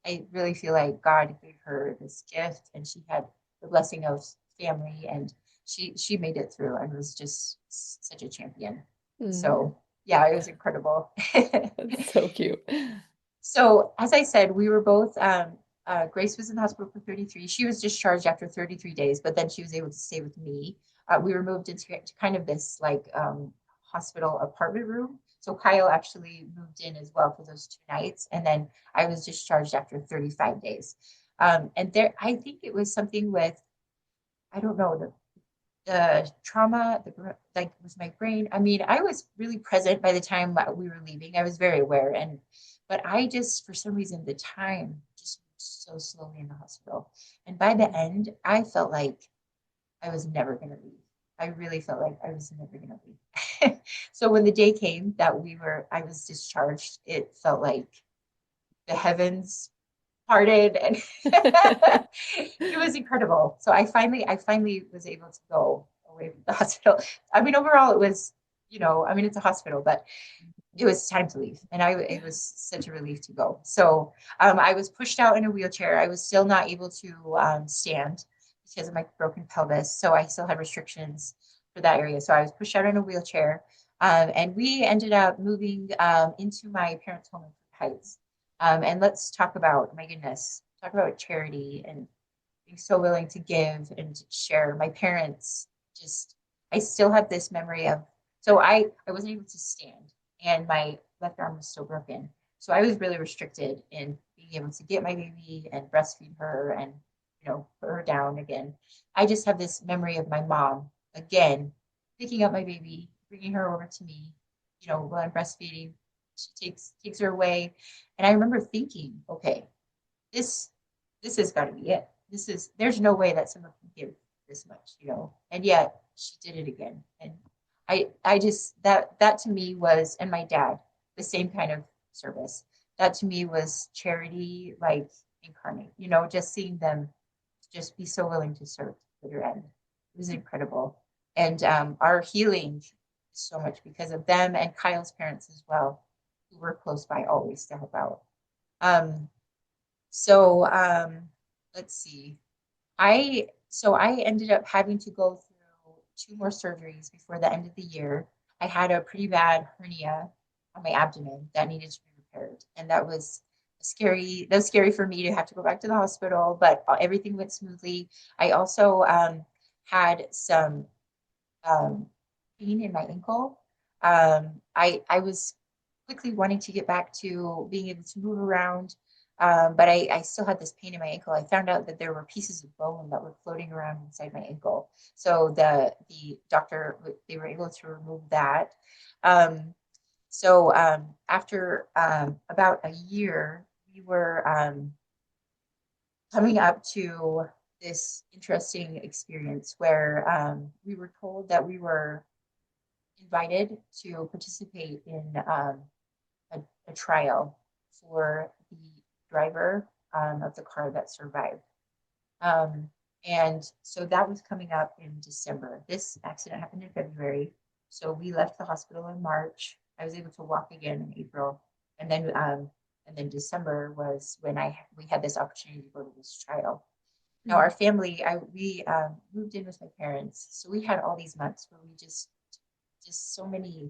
I really feel like God gave her this gift, and she had the blessing of family, and she made it through and was just such a champion. Mm, So yeah, it was incredible. that's so cute. So, as I said, we were both, Grace was in the hospital for 33. She was discharged after 33 days, but then she was able to stay with me. We were moved into kind of this like hospital apartment room. So, Kyle actually moved in as well for those 2 nights. And then I was discharged after 35 days. And there, I think it was something with, I don't know, the trauma, like with my brain. I mean, I was really present by the time we were leaving. I was very aware, but I just, for some reason, the time just moved so slowly in the hospital. And by the end, I felt like I was never going to leave. I really felt like I was never going to leave. So when the day came that I was discharged, it felt like the heavens parted, and it was incredible. So I finally was able to go away from the hospital. I mean, overall, it was, I mean, it's a hospital, but it was time to leave, and it was such a relief to go. So I was pushed out in a wheelchair. I was still not able to stand because of my broken pelvis, so I still had restrictions for that area. So I was pushed out in a wheelchair, and we ended up moving into my parents' home in Heights. And let's talk about, my goodness, talk about charity and being so willing to give and share. My parents just, I still have this memory of, so I wasn't able to stand, and my left arm was still broken. So I was really restricted in being able to get my baby and breastfeed her and, put her down again. I just have this memory of my mom, again, picking up my baby, bringing her over to me, while I'm breastfeeding. She takes her away. And I remember thinking, okay, this this has got to be it. There's no way that someone can give this much. And yet she did it again. And I just, that to me was, and my dad, the same kind of service. That to me was charity, like, incarnate. Just seeing them just be so willing to serve to their end. It was incredible. And our healing is so much because of them, and Kyle's parents as well, who were close by always to help out. Um, so let's see. I ended up having to go through 2 more surgeries before the end of the year. I had a pretty bad hernia on my abdomen that needed to be repaired, and that was scary. That was scary for me to have to go back to the hospital, but everything went smoothly. I also had some um, pain in my ankle. I was quickly wanting to get back to being able to move around. But I still had this pain in my ankle. I found out that there were pieces of bone that were floating around inside my ankle. So the doctor, they were able to remove that. Um, after about a year, we were coming up to this interesting experience where we were told that we were invited to participate in a trial for the driver of the car that survived. Um, and so that was coming up in December. This accident happened in February. So we left the hospital in March. I was able to walk again in April. And then December was when we had this opportunity to go to this trial. Now our family, we moved in with my parents. So we had all these months where we just so many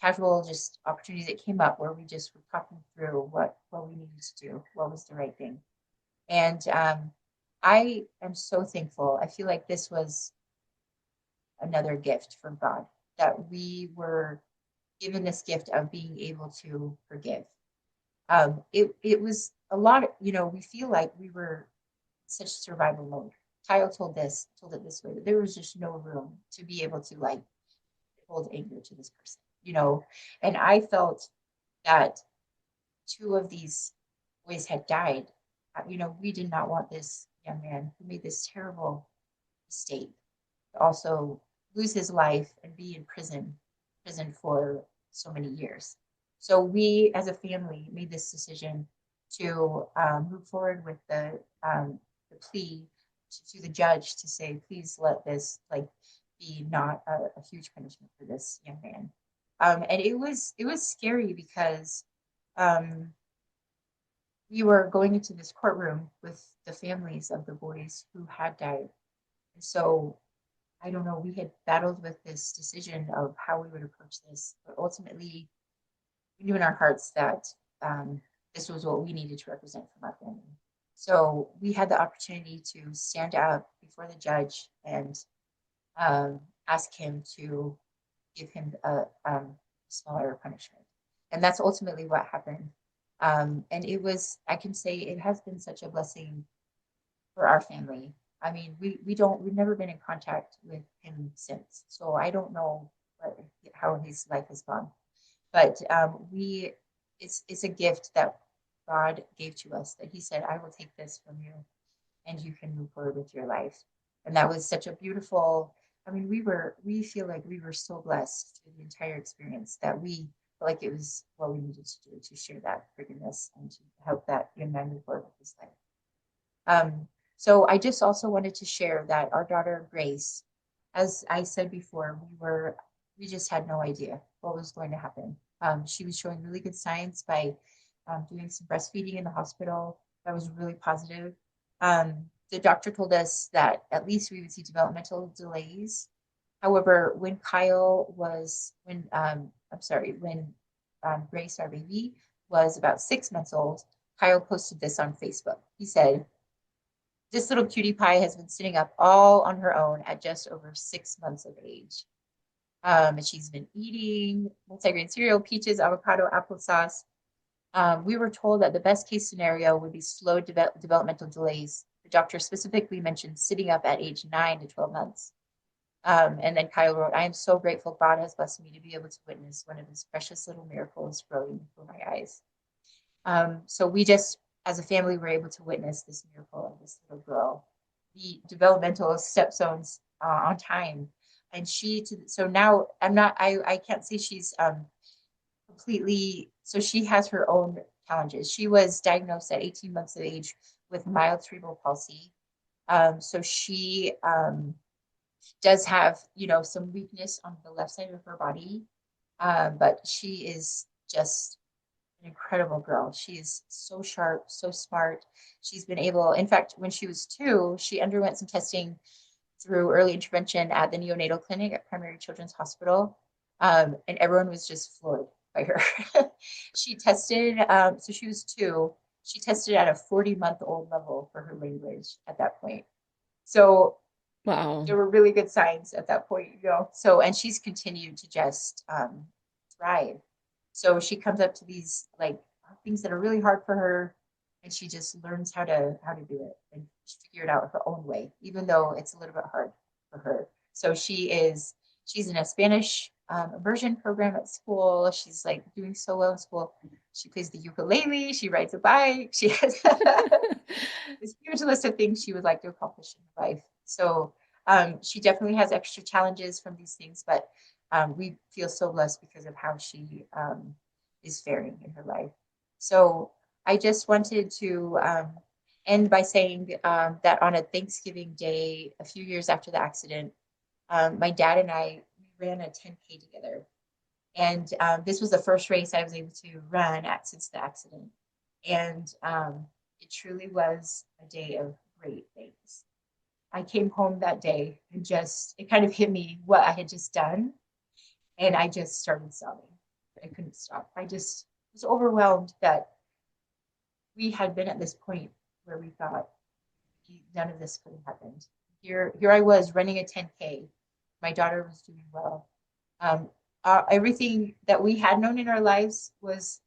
casual just opportunities that came up where we just were talking through what we needed to do, what was the right thing. And I am so thankful. I feel like this was another gift from God, that we were given this gift of being able to forgive. It was a lot, we feel like we were in such survival mode. Kyle told it this way, that there was just no room to be able to like hold anger to this person, and I felt that two of these boys had died. We did not want this young man who made this terrible mistake to also lose his life and be in prison for so many years. So we, as a family, made this decision to move forward with the plea to the judge to say, please let this be not a huge punishment for this young man. And it was scary because we were going into this courtroom with the families of the boys who had died. And so I don't know, we had battled with this decision of how we would approach this, but ultimately we knew in our hearts that this was what we needed to represent from our family. So we had the opportunity to stand up before the judge and ask him to give him a smaller punishment. And that's ultimately what happened. And I can say it has been such a blessing for our family. I mean, we've never been in contact with him since. So I don't know how his life has gone. But it's a gift that God gave to us, that he said, I will take this from you and you can move forward with your life. And that was such a beautiful, we feel like we were so blessed through the entire experience that we felt like it was what we needed to do to share that forgiveness and to help that young man move forward with his life. So I just also wanted to share that our daughter Grace, as I said before, we just had no idea what was going to happen. She was showing really good signs by doing some breastfeeding in the hospital. That was really positive. The doctor told us that at least we would see developmental delays. However, when Grace, our baby, was about 6 months old, Kyle posted this on Facebook. He said, this little cutie pie has been sitting up all on her own at just over 6 months of age. And she's been eating multigrain cereal, peaches, avocado, applesauce. We were told that the best case scenario would be slow developmental delays. The doctor specifically mentioned sitting up at age 9 to 12 months. And then Kyle wrote, I am so grateful God has blessed me to be able to witness one of his precious little miracles growing before my eyes. So we just, as a family, were able to witness this miracle of this little girl, the developmental stepstones on time. And so now I can't say she's completely, so she has her own challenges. She was diagnosed at 18 months of age with mild cerebral palsy. So she does have, some weakness on the left side of her body. But she is just an incredible girl. She is so sharp, so smart. She's been able, in fact, when she was 2, she underwent some testing through early intervention at the neonatal clinic at Primary Children's Hospital. And everyone was just floored by her. She tested, so she was 2. She tested at a 40-month-old level for her language at that point. So Wow. there were really good signs at that point, So, and she's continued to just thrive. So she comes up to these things that are really hard for her, and she just learns how to do it and figure it out her own way, even though it's a little bit hard for her. So she's in a Spanish immersion program at school. She's like doing so well in school. She plays the ukulele. She rides a bike. She has this huge list of things she would like to accomplish in her life. So she definitely has extra challenges from these things, but we feel so blessed because of how she is faring in her life. So I just wanted to end by saying that on a Thanksgiving day, a few years after the accident, my dad and I ran a 10K together. And this was the first race I was able to run since the accident. And it truly was a day of great things. I came home that day and it kind of hit me what I had just done. And I just started sobbing. I couldn't stop. I just was overwhelmed that we had been at this point where we thought none of this could have happened. Here I was running a 10K. My daughter was doing well. Um, Everything that we had known in our lives was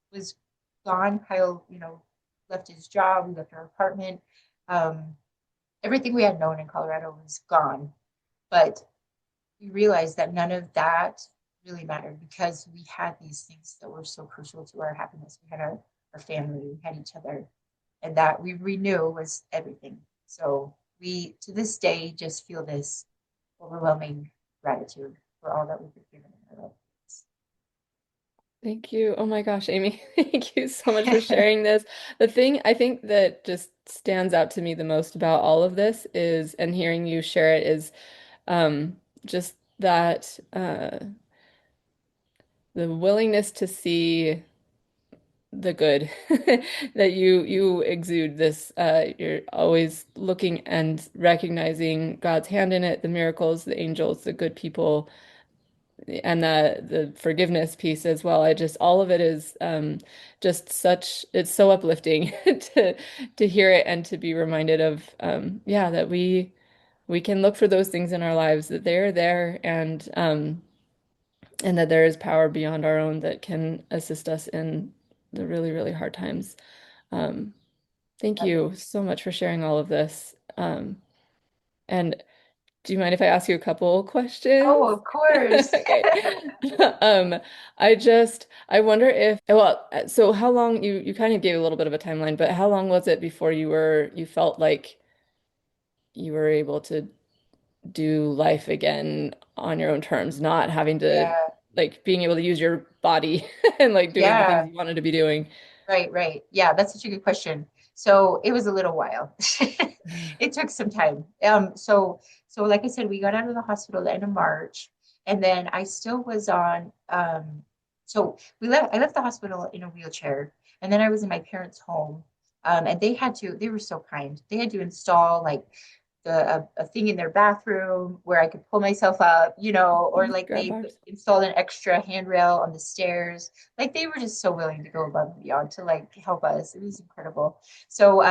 gone. Kyle, left his job. We left our apartment. Um, Everything we had known in Colorado was gone. But we realized that none of that really mattered because we had these things that were so crucial to our happiness. We had our family, we had each other, and that we knew was everything. So we, to this day, just feel this overwhelming gratitude for all that we've been given in our Thank you. Oh my gosh, Amy, thank you so much for life. sharing this. The thing I think that just stands out to me the most about all of this is, and hearing you share it is just that the willingness to see the good that you exude this you're always looking and recognizing God's hand in it, the miracles, the angels, the good people, and the forgiveness piece as well. I just all of it is just such it's so uplifting to hear it and to be reminded of yeah, that we can look for those things in our lives, that they're there, and that there is power beyond our own that can assist us in the really, really hard times. Um, Thank you so much for sharing all of this. And do you mind if I ask you a couple Oh, questions? of course. Okay. Um, I wonder if, well, so how long you kind of gave a little bit of a timeline, but how long was it before you felt like you were able to do life again on your own terms, not having to Yeah, like being able to use your body and like doing the things yeah. you wanted to be doing? Right, right. Yeah, that's such a good question. So it was a little while. It took some time. So like I said, we got out of the hospital at the end of March, and then I still was on. So I left the hospital in a wheelchair, and then I was in my parents' home. And they were so kind. They had to install like a thing in their bathroom where I could pull myself up, or like Grab they bars. installed an extra handrail on the stairs. Like they were just so willing to go above and beyond to like help us. It was incredible. So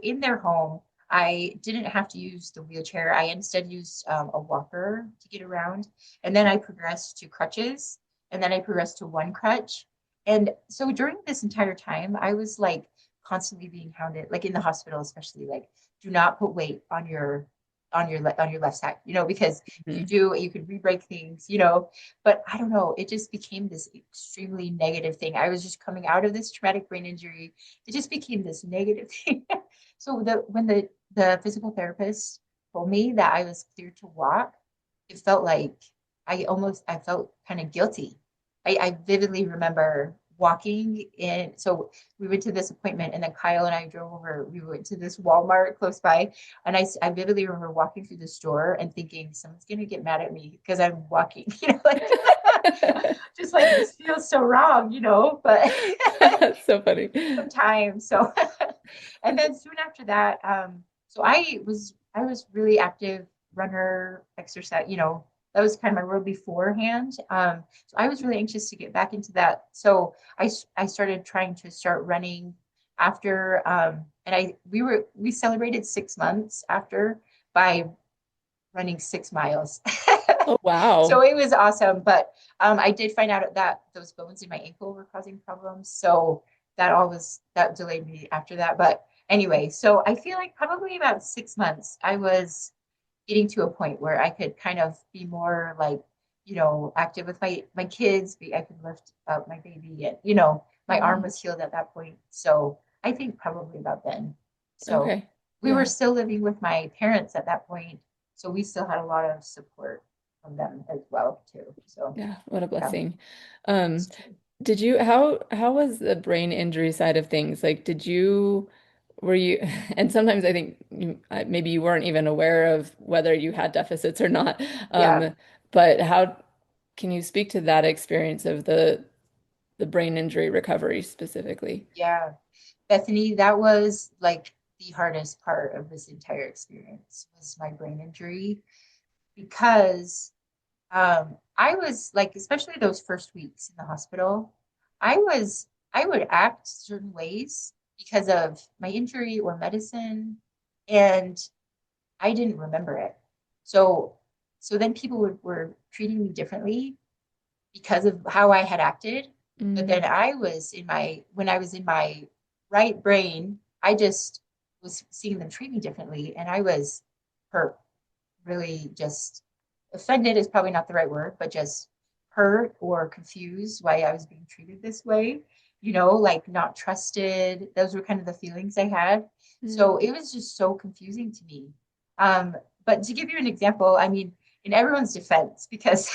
in their home, I didn't have to use the wheelchair. I instead used a walker to get around, and then I progressed to crutches, and then I progressed to one crutch. And so during this entire time, I was like constantly being hounded, like in the hospital, especially like do not put weight on your left side, because if you Mhm. do, you could re-break things, but I don't know, it just became this extremely negative thing. I was just coming out of this traumatic brain injury. It just became this negative thing. So when the physical therapist told me that I was cleared to walk, it felt like I felt kind of guilty. I vividly remember walking in. So we went to this appointment, and then Kyle and I drove over. We went to this Walmart close by, and I vividly remember walking through the store and thinking someone's gonna get mad at me because I'm walking, like just like this feels so wrong, but That's so funny. some time. So, and then soon after that, so I was really active runner, exercise, that was kind of my world beforehand. So I was really anxious to get back into that. So I started trying to start running after, and we celebrated 6 months after by running 6 miles. Oh, So wow. it was awesome. But I did find out that those bones in my ankle were causing problems. So that delayed me after that. But anyway, so I feel like probably about 6 months, I was getting to a point where I could kind of be more like, active with my kids. I could lift up my baby, and my arm Mhm. was healed at that point. So I think probably about then. So Okay. we were Yeah. still living with my parents at that point, so we still had a lot of support from them as well too. So Yeah. What a yeah, blessing. it's Um, true. did you how was the brain injury side of things? Like, were you, and sometimes I think maybe you weren't even aware of whether you had deficits or not. Yeah, But how can you speak to that experience of the brain injury recovery specifically? yeah. Bethany, that was like the hardest part of this entire experience was my brain injury because I was like, especially those first weeks in the hospital, I would act certain ways because of my injury or medicine, and I didn't remember it. So, so then people were treating me differently because of how I had acted. But then Mm, when I was in my right brain, I just was seeing them treat me differently, and I was hurt, really just offended is probably not the right word, but just hurt or confused why I was being treated this way, like not trusted. Those were kind of the feelings I had. mm, So it was just so confusing to me. Um, but to give you an example, I mean, in everyone's defense, because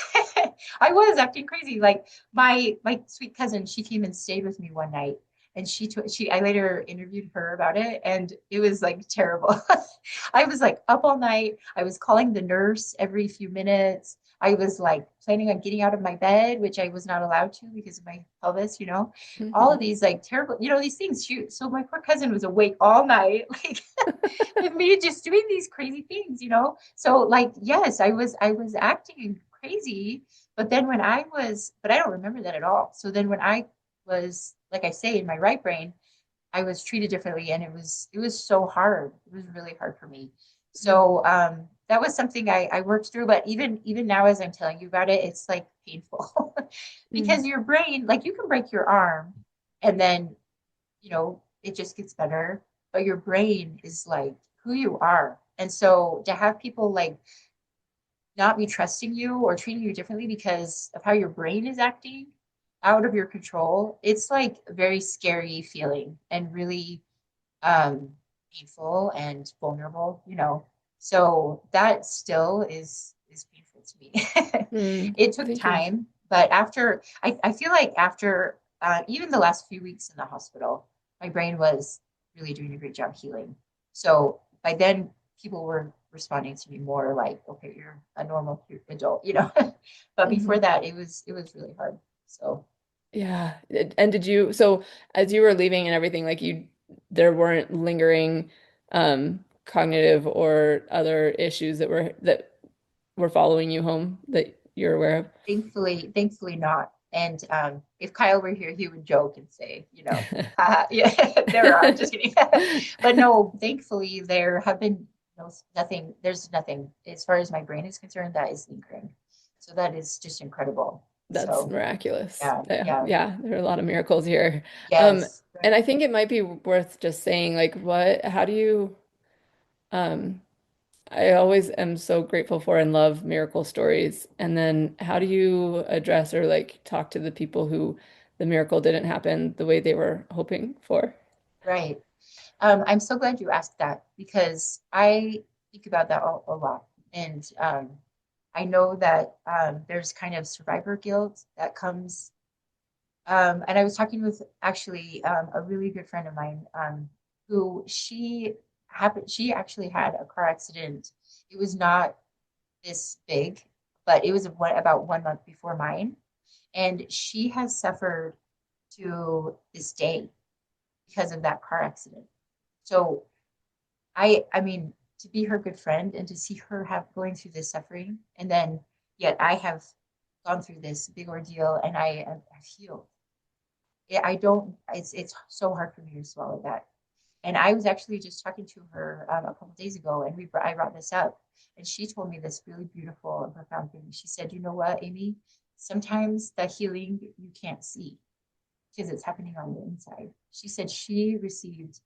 I was acting crazy. Like my sweet cousin, she came and stayed with me one night, and she I later interviewed her about it, and it was like terrible. I was like up all night. I was calling the nurse every few minutes. I was like planning on getting out of my bed, which I was not allowed to because of my pelvis. All of mhm. these like terrible, these things. Shoot. So my poor cousin was awake all night, like with me just doing these crazy things. So like, yes, I was acting crazy, but I don't remember that at all. So then when I was, like I say, in my right brain, I was treated differently, and it was so hard. It was really hard for me. So that was something I worked through. But even now, as I'm telling you about it, it's like painful Mm, because your brain, like you can break your arm, and then it just gets better. But your brain is like who you are, and so to have people like not be trusting you or treating you differently because of how your brain is acting out of your control, it's like a very scary feeling and really um, painful and vulnerable. So that still is painful to me. mm. It took Thank you. time, but I feel like after even the last few weeks in the hospital, my brain was really doing a great job healing. So by then, people were responding to me more like, "Okay, you're a normal adult." But before Mhm. that, it was really hard. So Yeah. And did you, so as you were leaving and everything, like there weren't lingering cognitive or other issues that were following you home that you're aware of? thankfully not. And if Kyle were here, he would joke and say, yeah, there are. Just kidding. But no, thankfully there have been nothing. There's nothing as far as my brain is concerned that is lingering. So that is just incredible. That's So miraculous. yeah, Yeah, yeah, yeah, there are a lot of miracles here. Um, yes, and right. I think it might be worth just saying, like, how do you, um, I always am so grateful for and love miracle stories. And then how do you address or like talk to the people who the miracle didn't happen the way they were hoping for? Right. I'm so glad you asked that because I think about that a lot. And I know that there's kind of survivor guilt that comes. And I was talking with actually a really good friend of mine who she actually had a car accident. It was not this big, but it was about 1 month before mine. And she has suffered to this day because of that car accident. So I mean, to be her good friend and to see her have going through this suffering, and then yet I have gone through this big ordeal and I've healed. I don't. It's so hard for me to swallow that. And I was actually just talking to her a couple of days ago, and I brought this up, and she told me this really beautiful and profound thing. She said, "You know what, Amy? Sometimes the healing you can't see." because it's happening on the inside. She said she received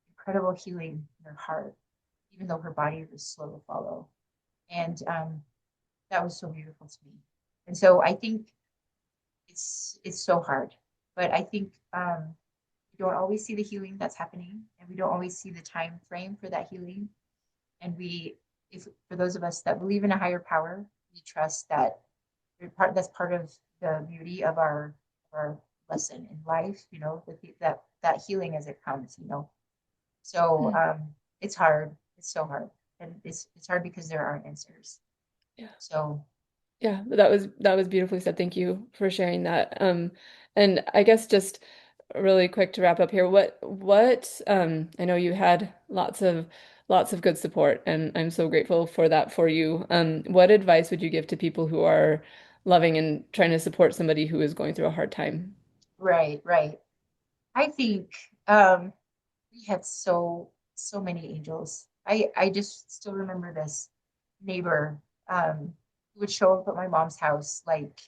incredible healing in her heart, even though her body was slow to follow. And that was so beautiful to me. And so I think it's so hard, but I think we don't always see the healing that's happening, and we don't always see the time frame for that healing. And if for those of us that believe in a higher power, we trust that that's part of the beauty of our lesson in life, that healing as it comes, So it's hard. It's so hard. And it's hard because there aren't answers. Yeah. So yeah, that was beautifully said. Thank you for sharing that. And I guess just really quick to wrap up here, what I know you had lots of good support, and I'm so grateful for that for you. What advice would you give to people who are loving and trying to support somebody who is going through a hard time? right. I think we had so many angels. I just still remember this neighbor who would show up at my mom's house like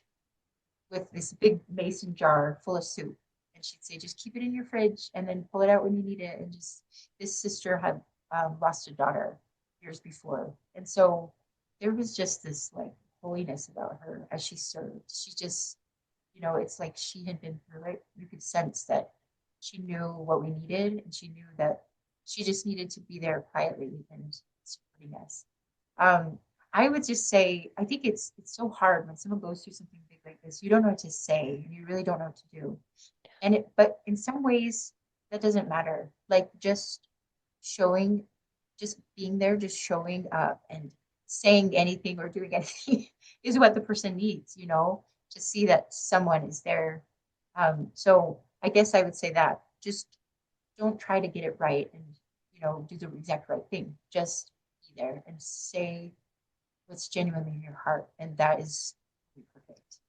with this big mason jar full of soup. And she'd say, just keep it in your fridge and then pull it out when you need it. And just this sister had lost a daughter years before. And so there was just this like holiness about her as she served. She just, it's like she had been through it. You could sense that she knew what we needed, and she knew that she just needed to be there quietly and supporting us. I would just say, I think it's so hard when someone goes through something big like this. You don't know what to say, and you really don't know what to do. But in some ways, that doesn't matter. Like just being there, just showing up and saying anything or doing anything is what the person needs, to see that someone is there. So I guess I would say that just don't try to get it right and, do the exact right thing. Just be there and say what's genuinely in your heart. And that is perfect,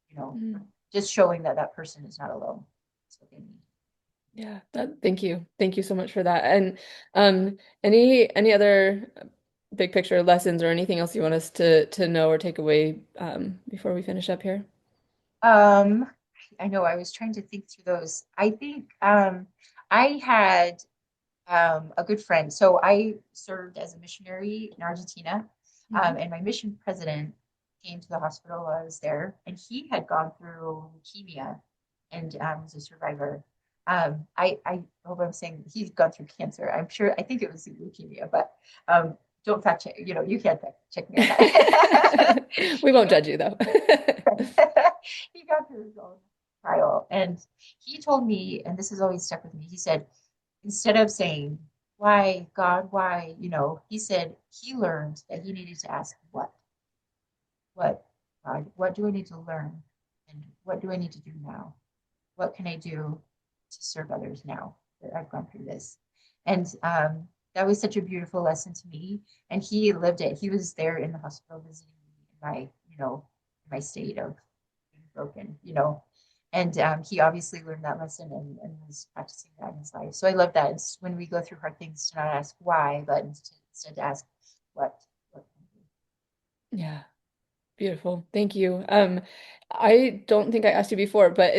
just showing that person is not alone. That's what they need. Yeah, thank you. Thank you so much for that. And any other big picture lessons or anything else you want us to know or take away before we finish up here? I know I was trying to think through those. I think I had a good friend. So I served as a missionary in Argentina, and my mission president came to the hospital while I was there, and he had gone through leukemia and was a survivor. I hope I'm saying he's gone through cancer. I think it was leukemia, but don't fact check. You can't fact check me on that. We won't judge you though. He got through his own trial, and he told me, and this has always stuck with me. He said, instead of saying, "Why, God, why?" He said he learned that he needed to ask, "What? What, God? What do I need to learn? And what do I need to do now? What can I do to serve others now that I've gone through this?" And that was such a beautiful lesson to me. And he lived it. He was there in the hospital visiting me in my state of being broken, And he obviously learned that lesson and was practicing that in his life. So I love that. It's when we go through hard things to not ask why, but instead to ask what can I do? Yeah, beautiful. Thank you. I don't think I asked you before, but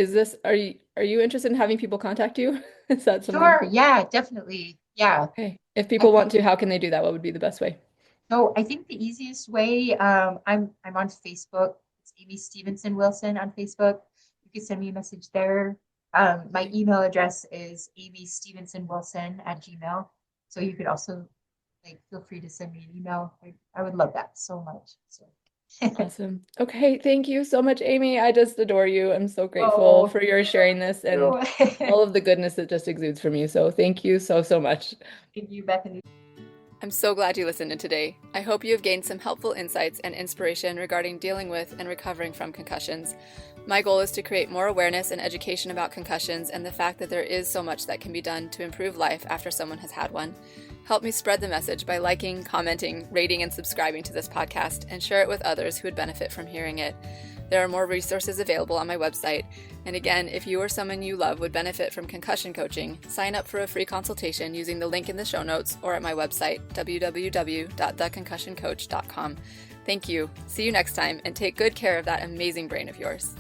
are you interested in having people contact you? Is that something? Sure. Yeah, definitely. Yeah. Okay. If people I, want to, how can they do that? What would be the best way? so I think the easiest way, I'm on Facebook. It's Amy Stevenson Wilson on Facebook. You can send me a message there. My email address is amystevensonwilson@gmail. So you could also feel free to send me an email. I would love that so much. So Awesome. Okay, thank you so much, Amy. I just adore you. I'm so grateful oh, for your sharing this and thank all of the goodness that just exudes from you. So thank you so, so much. you, Bethany. I'm so glad you listened in today. I hope you have gained some helpful insights and inspiration regarding dealing with and recovering from concussions. My goal is to create more awareness and education about concussions and the fact that there is so much that can be done to improve life after someone has had one. Help me spread the message by liking, commenting, rating, and subscribing to this podcast, and share it with others who would benefit from hearing it. There are more resources available on my website. And again, if you or someone you love would benefit from concussion coaching, sign up for a free consultation using the link in the show notes or at my website, www.theconcussioncoach.com. Thank you. See you next time, and take good care of that amazing brain of yours.